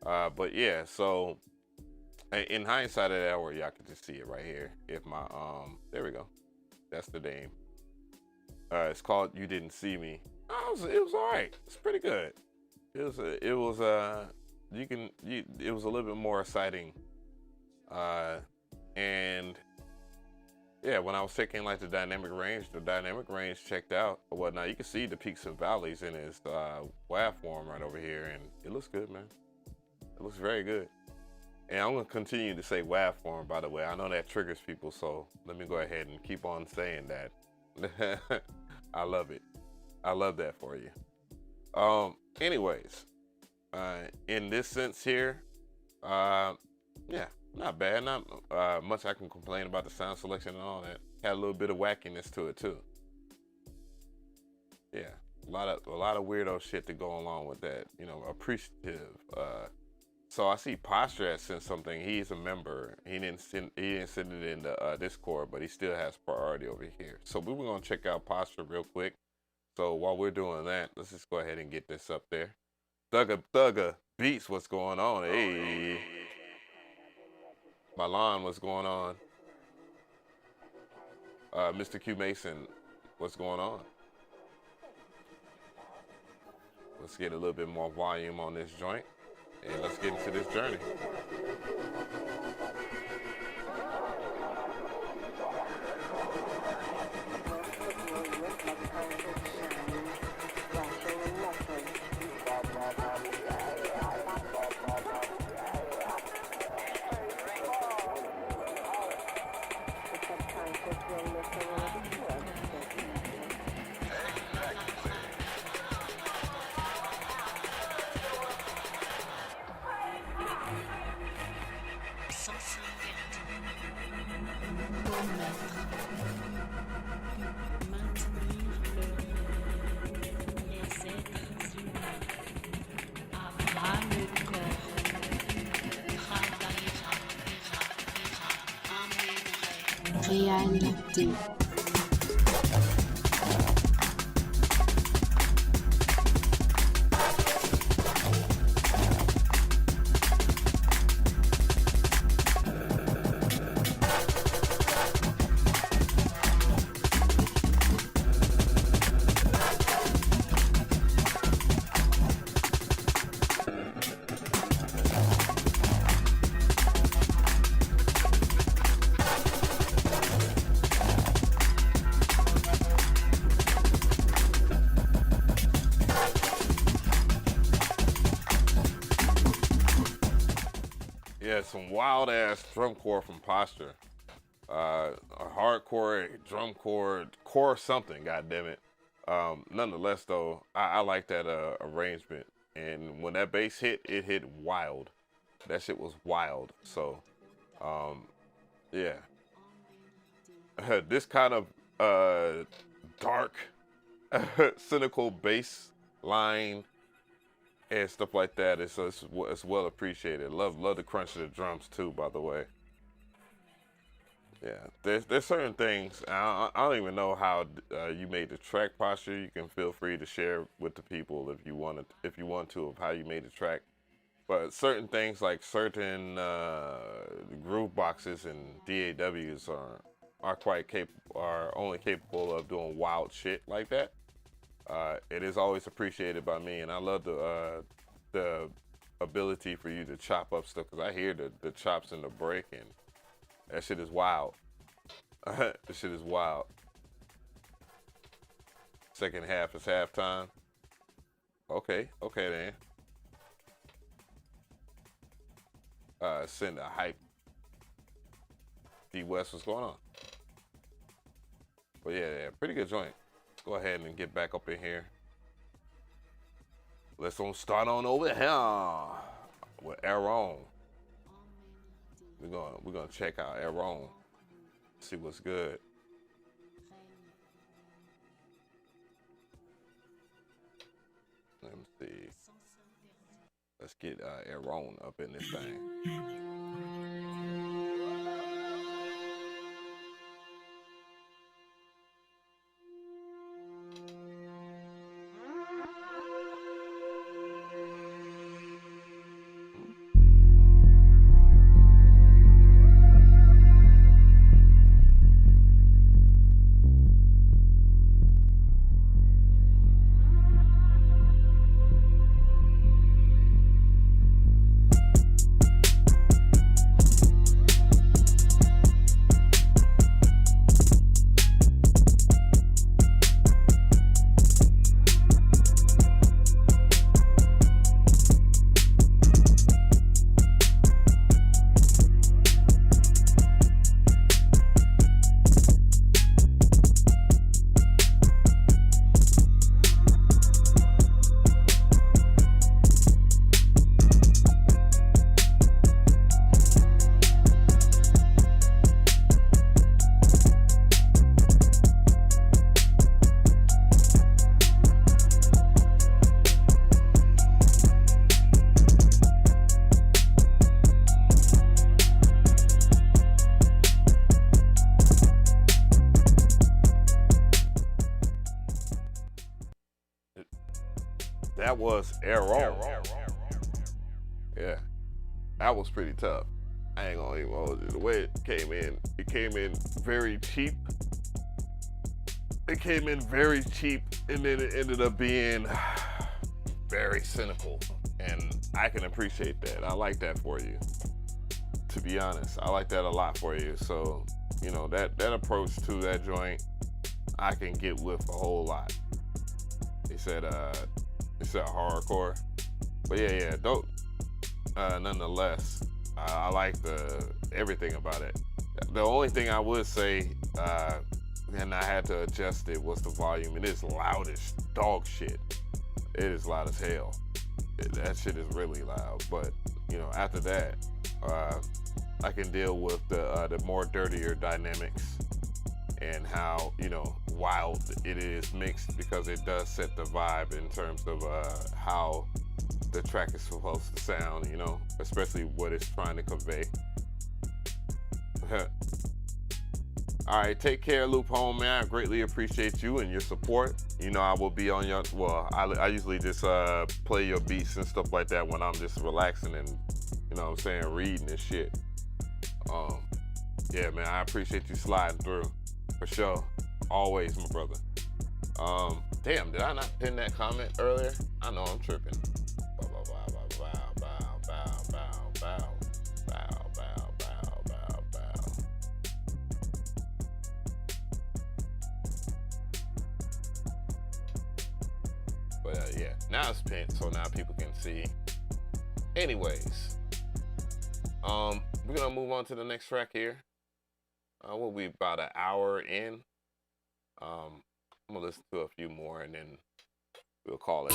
But yeah, so in hindsight of that, or y'all can just see it right here. If my there we go. That's the name. It's called "You Didn't See Me." It was all right. It's pretty good. It was it was a little bit more exciting. And yeah, when I was taking like the dynamic range checked out or whatnot, you can see the peaks and valleys in his WAV form right over here, and it looks good, man. It looks very good. And I'm gonna continue to say WAV form, by the way. I know that triggers people, so let me go ahead and keep on saying that. I love it. I love that for you. Anyways, in this sense here, yeah, not bad. Not much I can complain about the sound selection and all that. Had a little bit of wackiness to it too. Yeah, a lot of weirdo shit to go along with that. You know, appreciative. So I see Posture has sent something. He's a member. He didn't send it in the Discord, but he still has priority over here. So we were gonna check out Posture real quick. So while we're doing that, let's just go ahead and get this up there. Thugga Beats, what's going on? Hey, Milan, what's going on? Mr. Q Mason, what's going on? Let's get a little bit more volume on this joint. And let's get into this journey. Réalité. Yeah, some wild ass drum core from Posture. A hardcore drum core something, goddammit. Nonetheless though, I like that arrangement. And when that bass hit, it hit wild. That shit was wild. So yeah. This kind of dark, cynical bass line and stuff like that, it's well appreciated. Love the crunch of the drums too, by the way. Yeah, there's certain things, I don't even know how you made the track, Posture. You can feel free to share with the people if you want to of how you made the track. But certain things like certain groove boxes and DAWs are only capable of doing wild shit like that. It is always appreciated by me, and I love the ability for you to chop up stuff, because I hear the chops in the break, and that shit is wild. This shit is wild. Second half is halftime. Okay then. Send a hype. D West, what's going on? But yeah, pretty good joint. Let's go ahead and get back up in here. Let's start on over here with Aaron. We're gonna check out Aaron. See what's good. Let me see. Let's get Aaron up in this thing. That was Arrow. Yeah, that was pretty tough. I ain't gonna even hold you. The way it came in very cheap. It came in very cheap, and then it ended up being very cynical. And I can appreciate that. I like that for you. To be honest, I like that a lot for you. So, you know, that approach to that joint, I can get with a whole lot. He said hardcore, but yeah, dope. Nonetheless, I like everything about it. The only thing I would say, and I had to adjust it, was the volume. It is loud as dog shit. It is loud as hell. That shit is really loud. But you know, after that, I can deal with the more dirtier dynamics and how, you know, wild it is mixed, because it does set the vibe in terms of how the track is supposed to sound, you know, especially what it's trying to convey. All right, take care, Loop Home, man. I greatly appreciate you and your support. You know, I will be on your, well, I usually just play your beats and stuff like that when I'm just relaxing and, you know what I'm saying, reading and shit. Yeah, man, I appreciate you sliding through, for sure. Always, my brother. Damn, did I not pin that comment earlier? I know I'm tripping. But yeah, now it's pinned, so now people can see. Anyways, we're gonna move on to the next track here. We'll be about an hour in. I'm gonna listen to a few more and then we'll call it.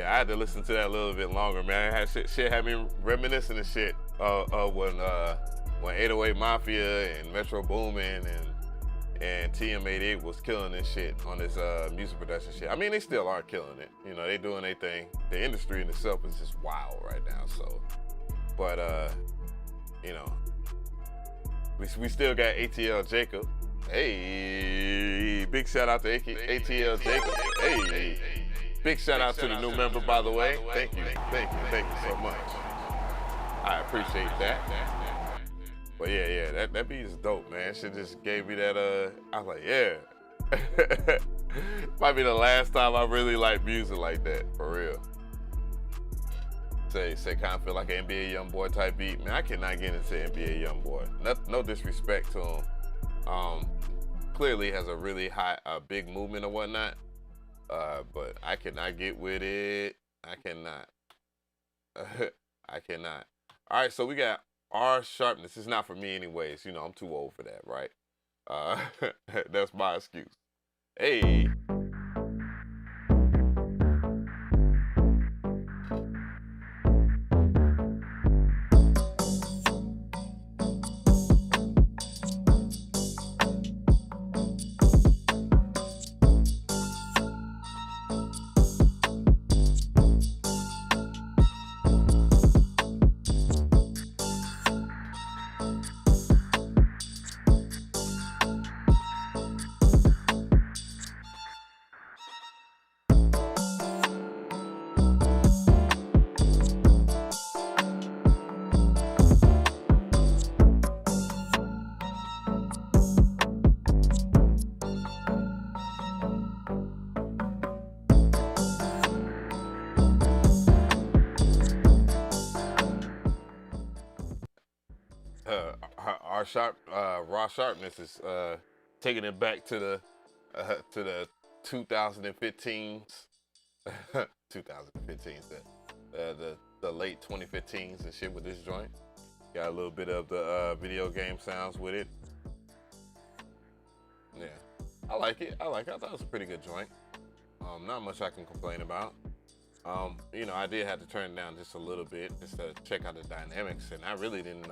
I had to listen to that a little bit longer, man. Shit had me reminiscing and shit when 808 Mafia and Metro Boomin and TM88 was killing this shit on this music production shit. I mean, they still are killing it. You know, they doing their thing. The industry in itself is just wild right now. So, but you know, we still got ATL Jacob. Hey, big shout out to ATL Jacob. Hey. Big shout out to the new member, by the way. Thank you so much. I appreciate that. But yeah, that beat is dope, man. Shit just gave me that, I was like, yeah. Might be the last time I really like music like that, for real. Say kind of feel like an NBA Youngboy type beat. Man, I cannot get into NBA Youngboy. No disrespect to him. Clearly has a really big movement or whatnot. But I cannot get with it. I cannot. I cannot. All right, so we got R Sharpness. It's not for me anyways. You know, I'm too old for that, right? That's my excuse. Hey. raw sharpness is taking it back to the 2015s, 2015s, the late 2015s and shit with this joint. Got a little bit of the video game sounds with it. Yeah, I like it. I thought it was a pretty good joint. Not much I can complain about. You know, I did have to turn it down just a little bit just to check out the dynamics, and I really didn't.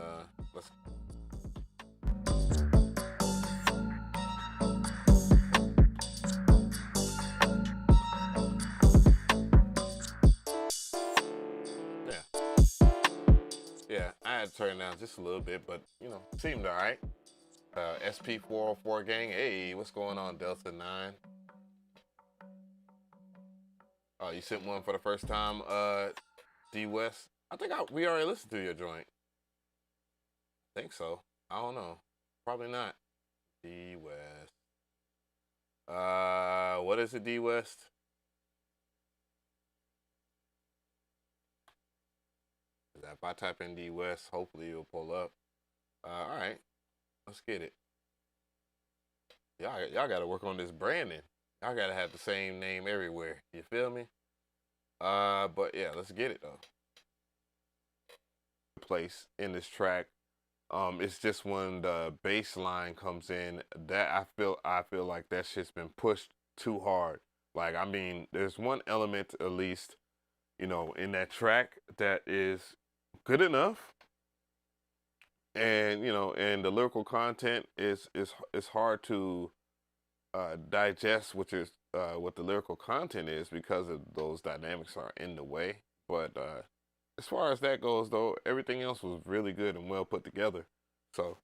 Yeah, I had to turn it down just a little bit, but you know, seemed all right. SP404 gang, hey, what's going on, Delta 9? Oh, you sent one for the first time, D West. I think we already listened to your joint. I think so. I don't know. Probably not. D West. What is it, D West? If I type in D West, hopefully it'll pull up. All right, let's get it. Y'all got to work on this branding. Y'all got to have the same name everywhere. You feel me? But yeah, let's get it though. Place in this track, it's just when the bass line comes in that I feel like that shit's been pushed too hard. Like, I mean, there's one element at least, you know, in that track that is good enough, and you know, and the lyrical content is hard to digest, which is what the lyrical content is, because of those dynamics are in the way. But as far as that goes, though, everything else was really good and well put together. So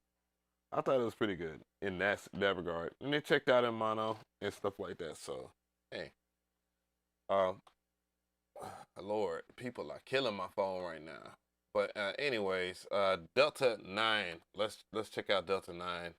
I thought it was pretty good in that regard. And they checked out in mono and stuff like that. So hey, Lord, people are killing my phone right now. But anyways, Delta 9. Let's check out Delta 9.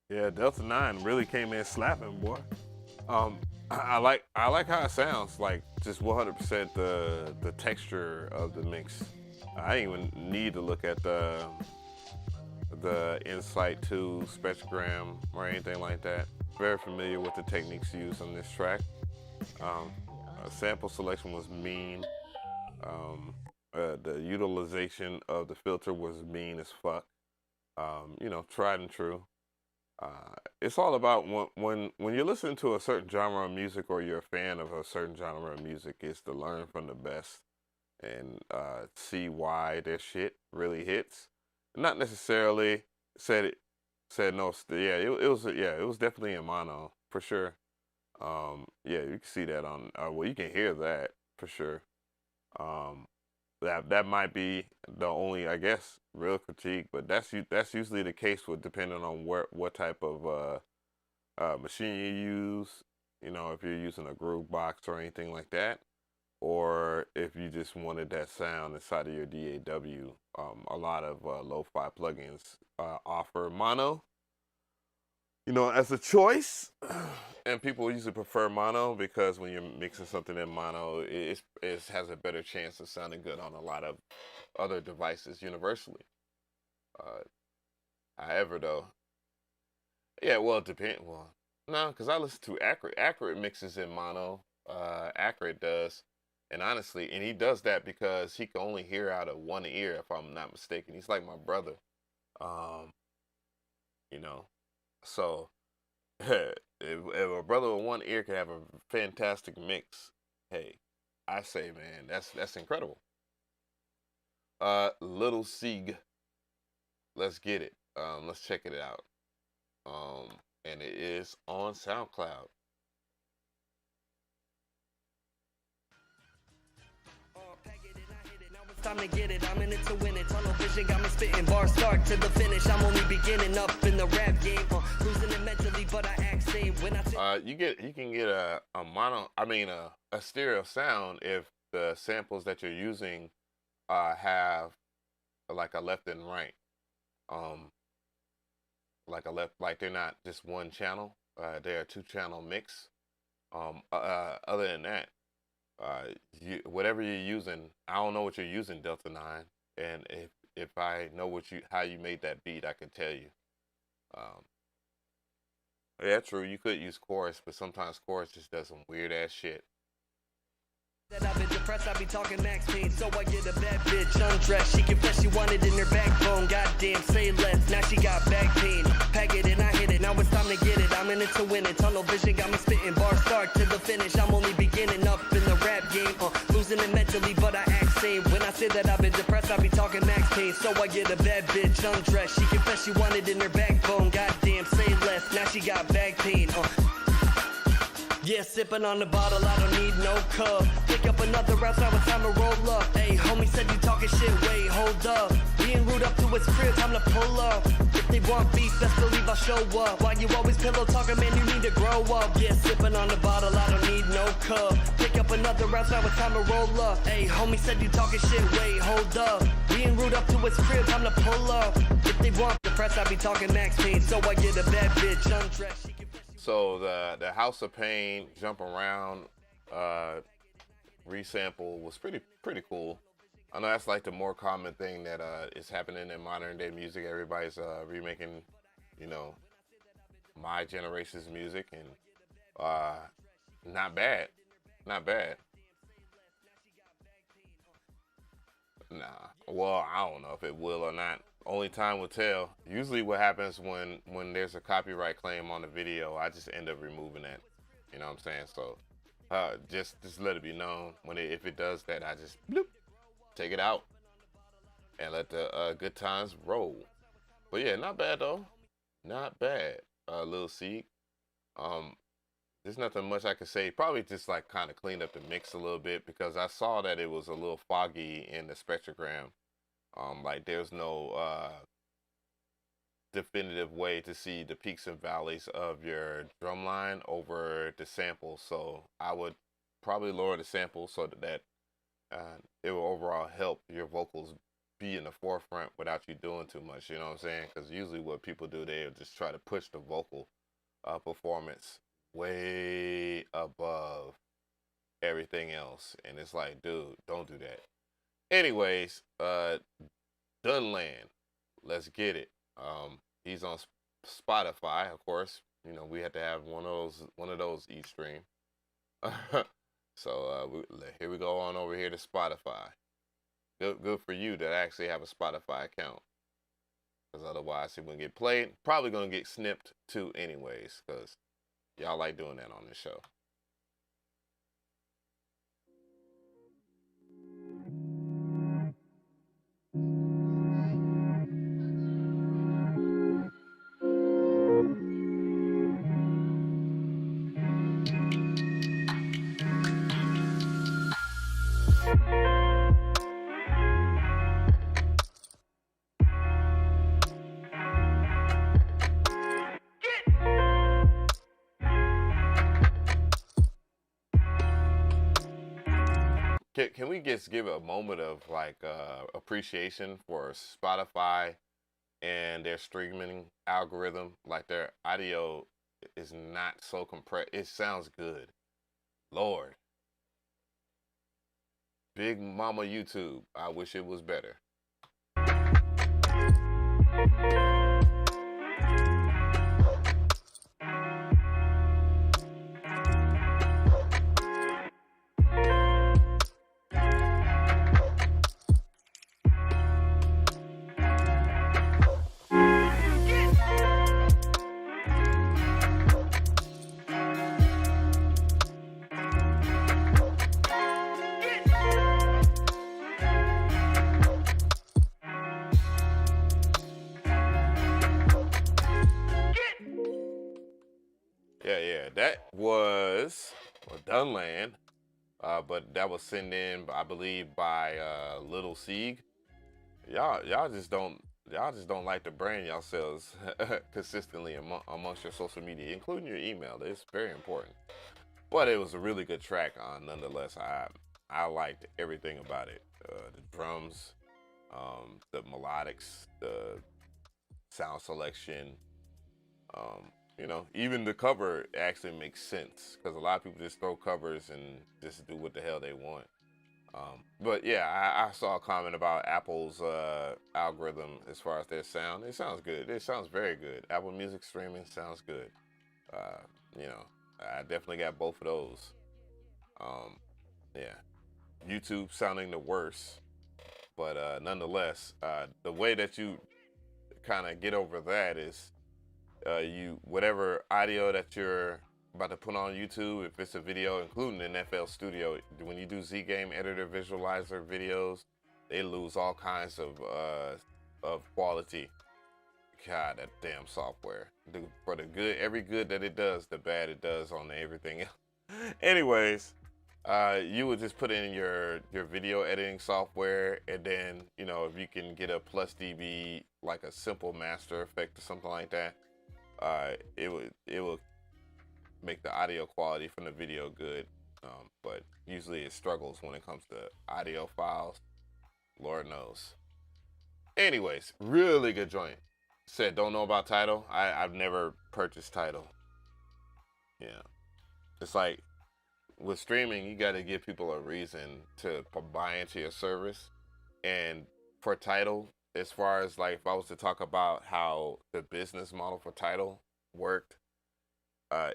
Yeah, Delta 9 really came in slapping, boy. I like how it sounds, like just 100% the texture of the mix. I didn't even need to look at the Insight 2 spectrogram or anything like that. Very familiar with the techniques used on this track. Sample selection was mean. The utilization of the filter was mean as fuck. You know, tried and true. It's all about when you're listening to a certain genre of music, or you're a fan of a certain genre of music, is to learn from the best and see why their shit really hits. Not necessarily said no. Yeah, it was definitely in mono for sure. Yeah, you can see that on. Well, you can hear that for sure. That might be the only, I guess, real critique, but that's usually the case with, depending on what type of machine you use. You know, if you're using a groove box or anything like that, or if you just wanted that sound inside of your DAW. A lot of lo-fi plugins offer mono, you know, as a choice, and people usually prefer mono because when you're mixing something in mono, it has a better chance of sounding good on a lot of other devices universally. However, though, yeah, well, it depends. Well, no, because I listen to Accurate. Accurate mixes in mono. Accurate does, and honestly, and he does that because he can only hear out of one ear, if I'm not mistaken. He's like my brother. You know, so if a brother with one ear can have a fantastic mix, hey, I say, man, that's incredible. Little Sieg, let's get it. Let's check it out. And it is on SoundCloud. Time to get it, I'm in it to win it. Tunnel vision got me spitting bars start to the finish. I'm only beginning up in the rap game, losing it mentally, but I act same when I say you can get a stereo sound if the samples that you're using have like a left and right, like they're not just one channel, they're a 2-channel mix. Other than that, whatever you're using, I don't know what you're using, Delta 9, and if I know how you made that beat, I can tell you. Yeah, true, you could use chorus, but sometimes chorus just does some weird ass shit. That I've been depressed, I be talking max pain, so I get a bad bitch undressed. She confessed she wanted in her backbone, goddamn, say less. Now she got back pain, pack it and I hit it. Now it's time to get it, I'm in it to win it. Tunnel vision got me spitting bars start to the finish. I'm only beginning up in the rap game, losing it mentally, but I act same. When I say that I've been depressed, I be talking max pain, so I get a bad bitch undressed. She confessed she wanted in her backbone, goddamn, say less. Now she got back pain, Yeah, sipping on the bottle, I don't need no cup. Pick up another round, now it's time to roll up. Hey, homie said you talking shit, wait, hold up. Being rude up to his crib, time to pull up. If they want beef, best believe I'll show up. Why you always pillow talking, man, you need to grow up. Yeah, sipping on the bottle, I don't need no cup. Pick up another round, now it's time to roll up. Hey, homie said you talking shit, wait, hold up. Being rude up to his crib, time to pull up. If they want the press, I be talking max pain, so I get a bad bitch undressed. So the House of Pain jump around resample was pretty cool. I know that's like the more common thing that is happening in modern day music. Everybody's remaking, you know, my generation's music, and not bad. Nah. Well, I don't know if it will or not. Only time will tell. Usually what happens when there's a copyright claim on the video, I just end up removing that. You know what I'm saying? So just let it be known. If it does that, I just bloop, take it out and let the good times roll. But yeah, not bad though. Not bad. Lil Sieg. There's nothing much I could say. Probably just like kind of cleaned up the mix a little bit, because I saw that it was a little foggy in the spectrogram. Like there's no definitive way to see the peaks and valleys of your drum line over the sample. So I would probably lower the sample so that it will overall help your vocals be in the forefront without you doing too much. You know what I'm saying? Because usually what people do, they'll just try to push the vocal performance way above everything else. And it's like, dude, don't do that. Anyways, Dunland, let's get it. He's on Spotify, of course. You know, we had to have one of those each stream. So here we go on over here to Spotify. Good for you to actually have a Spotify account, because otherwise it wouldn't get played. Probably gonna get snipped too, anyways, because y'all like doing that on this show. Can we just give a moment of like appreciation for Spotify and their streaming algorithm? Like their audio is not so compressed. It sounds good. Lord. Big Mama YouTube. I wish it was better. was, or Dunland, but that was sent in, I believe, by Little Sieg. Y'all just don't like to brand yourselves consistently amongst your social media, including your email. It's very important. But it was a really good track, nonetheless. I liked everything about it. The drums, the melodics, the sound selection. You know, even the cover actually makes sense because a lot of people just throw covers and just do what the hell they want. But yeah, I saw a comment about Apple's algorithm as far as their sound. It sounds good. It sounds very good. Apple Music streaming sounds good. You know, I definitely got both of those. Yeah, YouTube sounding the worst, but nonetheless, the way that you kind of get over that is whatever audio that you're about to put on YouTube, if it's a video, including in FL Studio, when you do Z Game Editor Visualizer videos, they lose all kinds of quality. God, that damn software. For the good, every good that it does, the bad it does on everything else. Anyways, you would just put in your video editing software, and then, you know, if you can get a plus dB, like a simple master effect or something like that, it will make the audio quality from the video good. But usually it struggles when it comes to audio files. Lord knows. Anyways, really good joint. Said don't know about Tidal. I've never purchased Tidal. Yeah, it's like with streaming, you got to give people a reason to buy into your service. And for Tidal, as far as like if I was to talk about how the business model for Tidal worked,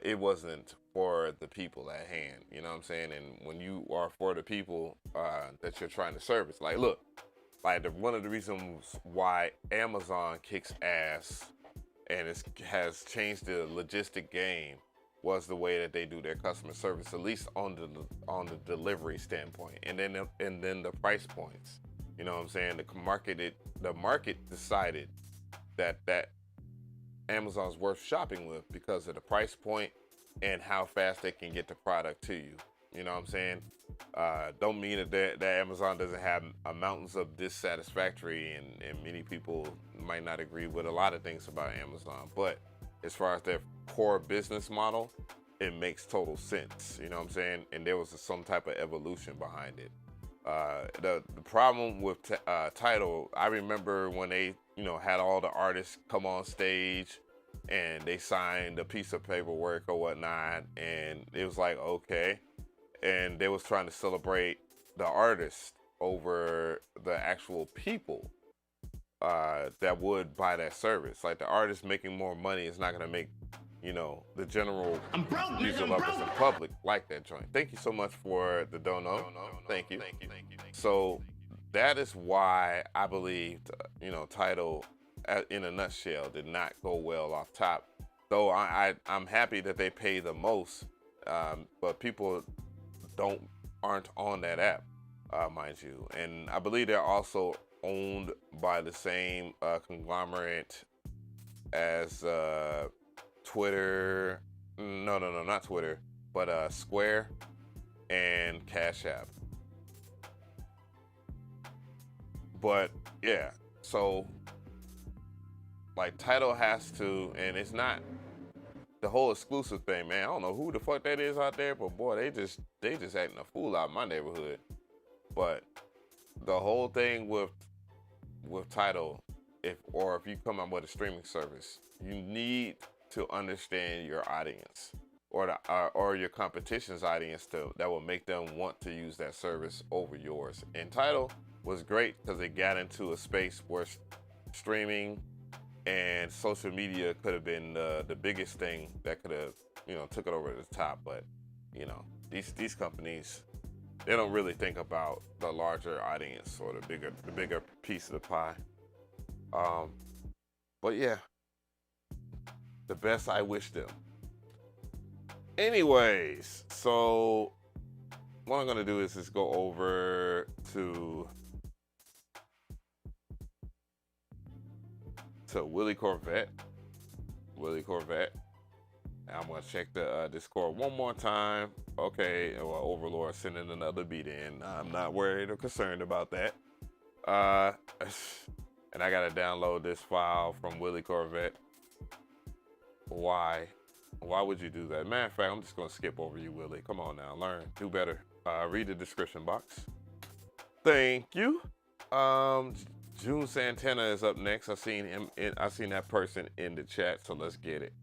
it wasn't for the people at hand. You know what I'm saying? And when you are for the people that you're trying to service, like look, like one of the reasons why Amazon kicks ass and has changed the logistic game was the way that they do their customer service, at least on the delivery standpoint, and then the price points. You know what I'm saying? The market decided that Amazon's worth shopping with because of the price point and how fast they can get the product to you. You know what I'm saying? Don't mean that Amazon doesn't have mountains of dissatisfactory, and many people might not agree with a lot of things about Amazon, but as far as their core business model, it makes total sense. You know what I'm saying? And there was some type of evolution behind it. The problem with Tidal, I remember when they, you know, had all the artists come on stage and they signed a piece of paperwork or whatnot, and it was like, okay. And they was trying to celebrate the artist over the actual people that would buy that service. Like the artist making more money is not gonna make, you know, the general music lovers in public like that joint. Thank you so much for the dono. Thank you. So that is why I believed, you know, Tidal, in a nutshell, did not go well off top. Though I'm happy that they pay the most, but people aren't on that app, mind you. And I believe they're also owned by the same conglomerate as Twitter. No, not Twitter, but Square and Cash App. But yeah, so like Tidal has to, and it's not the whole exclusive thing, man. I don't know who the fuck that is out there, but boy, they just acting a fool out in my neighborhood. But the whole thing with Tidal, if you come up with a streaming service, you need to understand your audience or your competition's audience that will make them want to use that service over yours. And Tidal was great because it got into a space where streaming and social media could have been the biggest thing that could have, you know, took it over the top. But, you know, these companies, they don't really think about the larger audience or the bigger piece of the pie. But yeah, the best I wish them. Anyways, so what I'm gonna do is just go over to Willie Corvette. I'm gonna check the Discord one more time. Okay, well, Overlord sending another beat in. I'm not worried or concerned about that. And I gotta download this file from Willie Corvette. Why? Why would you do that? Matter of fact, I'm just gonna skip over you, Willie. Come on now, learn, do better. Read the description box. Thank you. June Santana is up next. I seen him. I seen that person in the chat. So let's get it.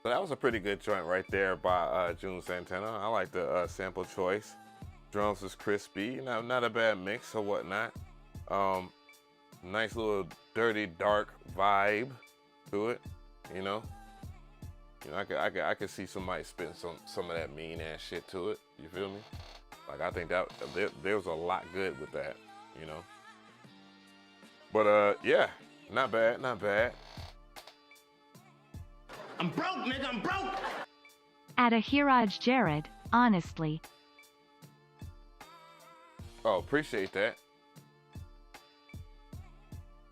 So that was a pretty good joint right there by June Santana. I like the sample choice. Drums was crispy, not a bad mix or whatnot. Nice little dirty, dark vibe to it, you know. I could see somebody spitting some of that mean ass shit to it. You feel me? Like I think that there was a lot good with that, you know. But yeah, not bad, not bad. I'm broke, nigga, I'm broke. At a Hiraj Jared, honestly. Oh, appreciate that.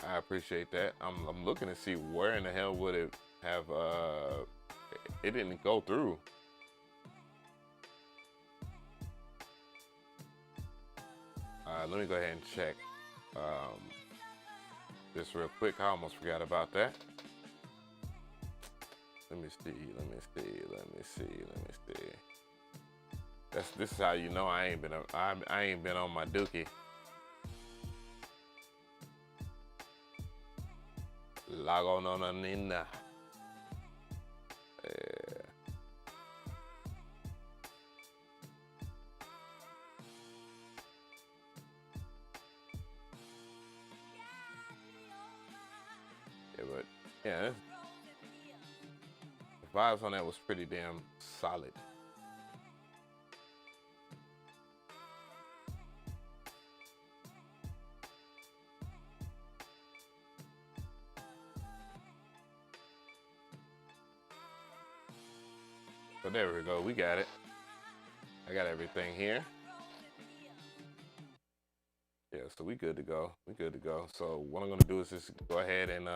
I appreciate that. I'm looking to see where in the hell would it have it didn't go through. Let me go ahead and check this real quick. I almost forgot about that. Let me see. This is how you know I ain't been on my dookie. Log on a Nina. Yeah, but yeah, the vibes on that was pretty damn solid. So there we go, we got it. I got everything here. Yeah, so we good to go. We good to go. So what I'm gonna do is just go ahead and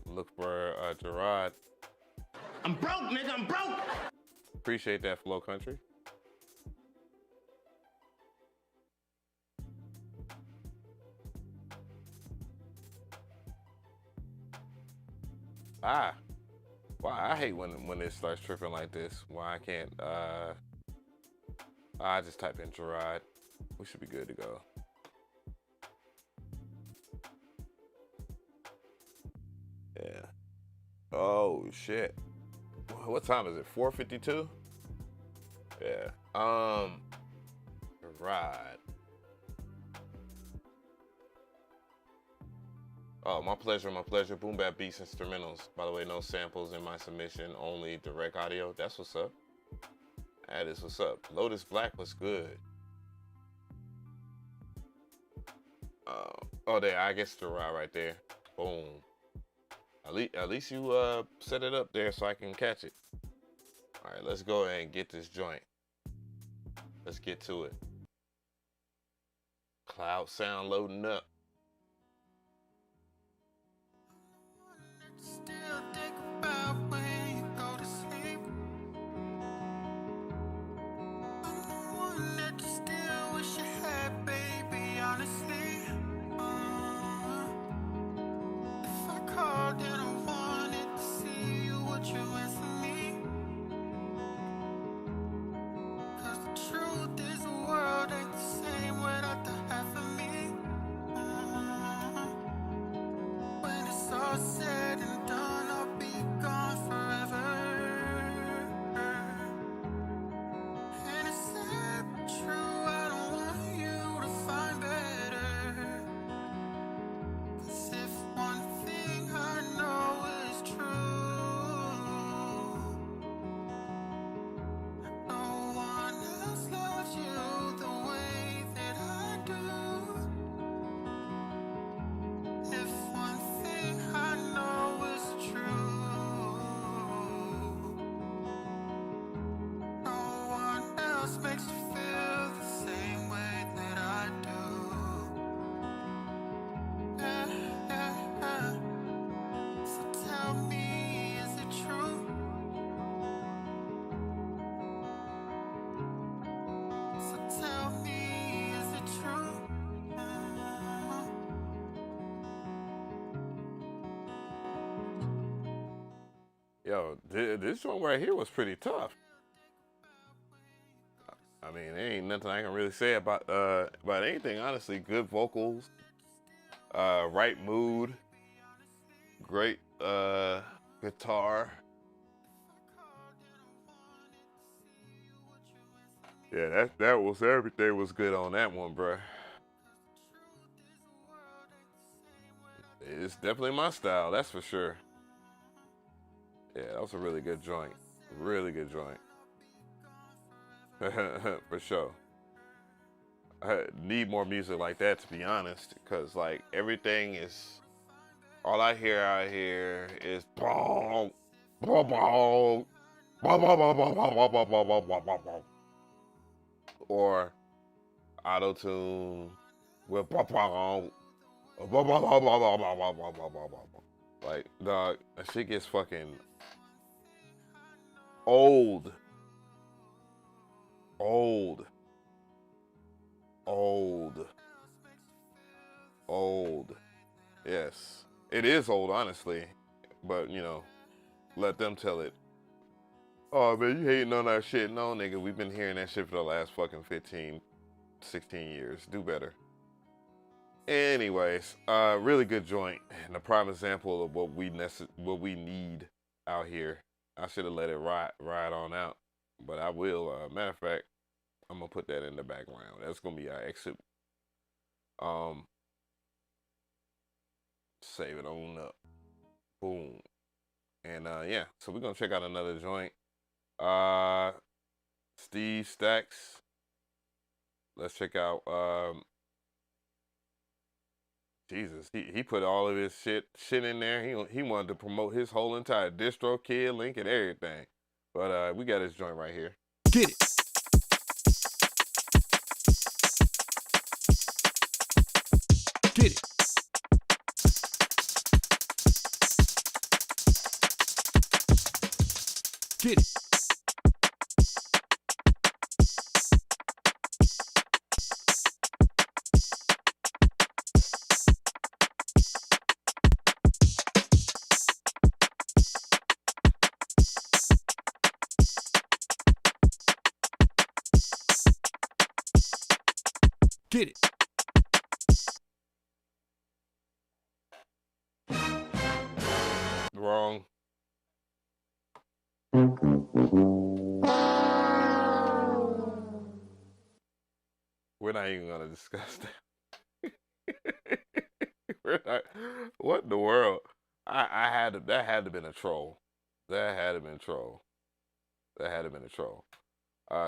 look for Gerard. I'm broke, nigga, I'm broke. Appreciate that, Flow Country. Wow, I hate when it starts tripping like this. Why I can't I just type in Gerard. We should be good to go. Yeah. Oh shit. What time is it? 4:52? Yeah. Gerard. Oh, my pleasure, my pleasure. Boom Bap Beats Instrumentals. By the way, no samples in my submission, only direct audio. That's what's up. That is what's up. Lotus Black was good. Oh, there, I guess the ride right there. Boom. At least you set it up there so I can catch it. All right, let's go ahead and get this joint. Let's get to it. Cloud sound loading up. Still think about when you go to sleep. I'm the one that you still wish you had, baby, honestly. If I called and I wanted to see you, would you answer me? 'Cause the truth is the world ain't the same without the half of me. When it's all said and done, I'll be gone forever. And it's sad but true, I don't want you to find better. 'Cause if one thing I know is true, no one else loves you the way that I do. If one thing I know is true, no one else makes you feel the same way that I do. Yeah, yeah, yeah. So tell me, is it true? So tell me, is it true? Yo, this one right here was pretty tough. I mean, there ain't nothing I can really say about anything, honestly. Good vocals, right mood, great guitar. Yeah, that was everything was good on that one, bruh. It's definitely my style, that's for sure. Yeah, that was a really good joint. Really good joint. For sure. I need more music like that, to be honest, because like everything is, all I hear out here is boom, boom, boom, boom, boom, boom, boom, boom, boom, boom, boom, boom, boom, or auto tune with boom, boom, boom, boom, boom, boom, boom, boom, boom, boom, boom. Like, dog, that shit gets fucking old. Old. Yes. It is old, honestly. But, you know, let them tell it. Oh, man, you hating on that shit. No, nigga, we've been hearing that shit for the last fucking 15, 16 years. Do better. Anyways, really good joint. And a prime example of what we need out here. I should have let it ride on out. But I will. Matter of fact, I'm gonna put that in the background. That's gonna be our exit. Save it on up. Boom. And yeah, so we're gonna check out another joint. Steve Stacks. Let's check out Jesus. He put all of his shit in there. He wanted to promote his whole entire DistroKid link and everything. But we got his joint right here. Get it. Get it. Get it. Get it. Wrong. We're not even gonna discuss that. What in the world? I had to, that had to been a troll. That had to been a troll. That had to been a troll.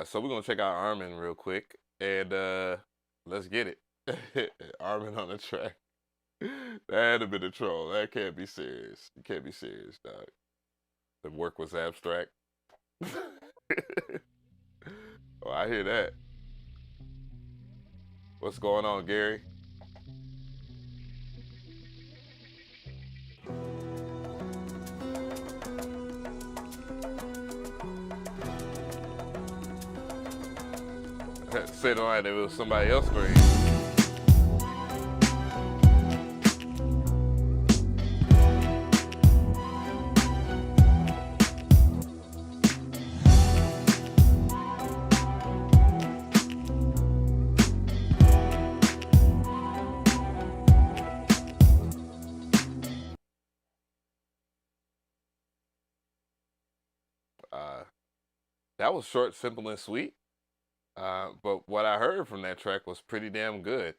So we're gonna check out Armin real quick and let's get it. Armin on the track. That had to been a troll. That can't be serious. You can't be serious, dog. The work was abstract. Oh, I hear that. What's going on, Gary? Said all right, it was somebody else's screen. That was short, simple, and sweet. But what I heard from that track was pretty damn good.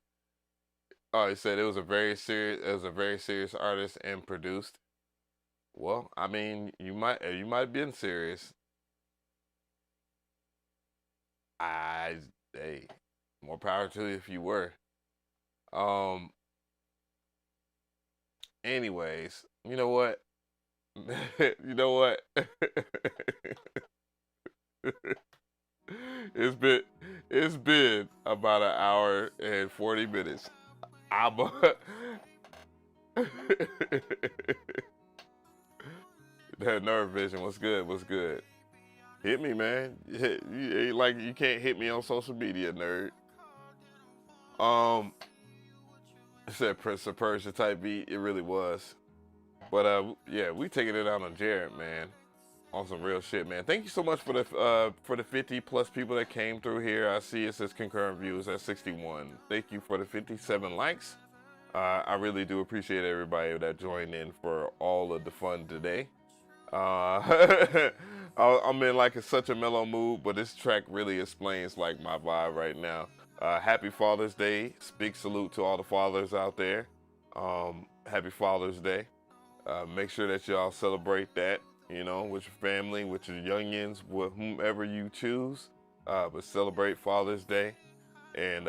Oh, he said it was a very serious artist and produced. Well, I mean, you might have been serious. Hey, more power to you if you were. Anyways, you know what? You know what? It's been about an hour and 40 minutes. That nerve vision was good. Was good. Hit me, man. You ain't like you can't hit me on social media, nerd. It's that Prince of Persia type beat. It really was. But yeah, we taking it out on Jared, man. On some real shit, man. Thank you so much for the 50 plus people that came through here. I see it says concurrent views at 61. Thank you for the 57 likes. I really do appreciate everybody that joined in for all of the fun today. I'm in like such a mellow mood, but this track really explains like my vibe right now. Happy Father's Day. Big salute to all the fathers out there. Happy Father's Day. Make sure that y'all celebrate that. You know, with your family, with your youngins, with whomever you choose. But celebrate Father's Day. And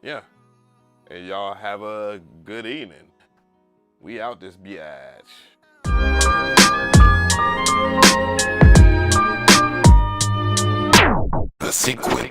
yeah. And y'all have a good evening. We out this biatch. The sequence.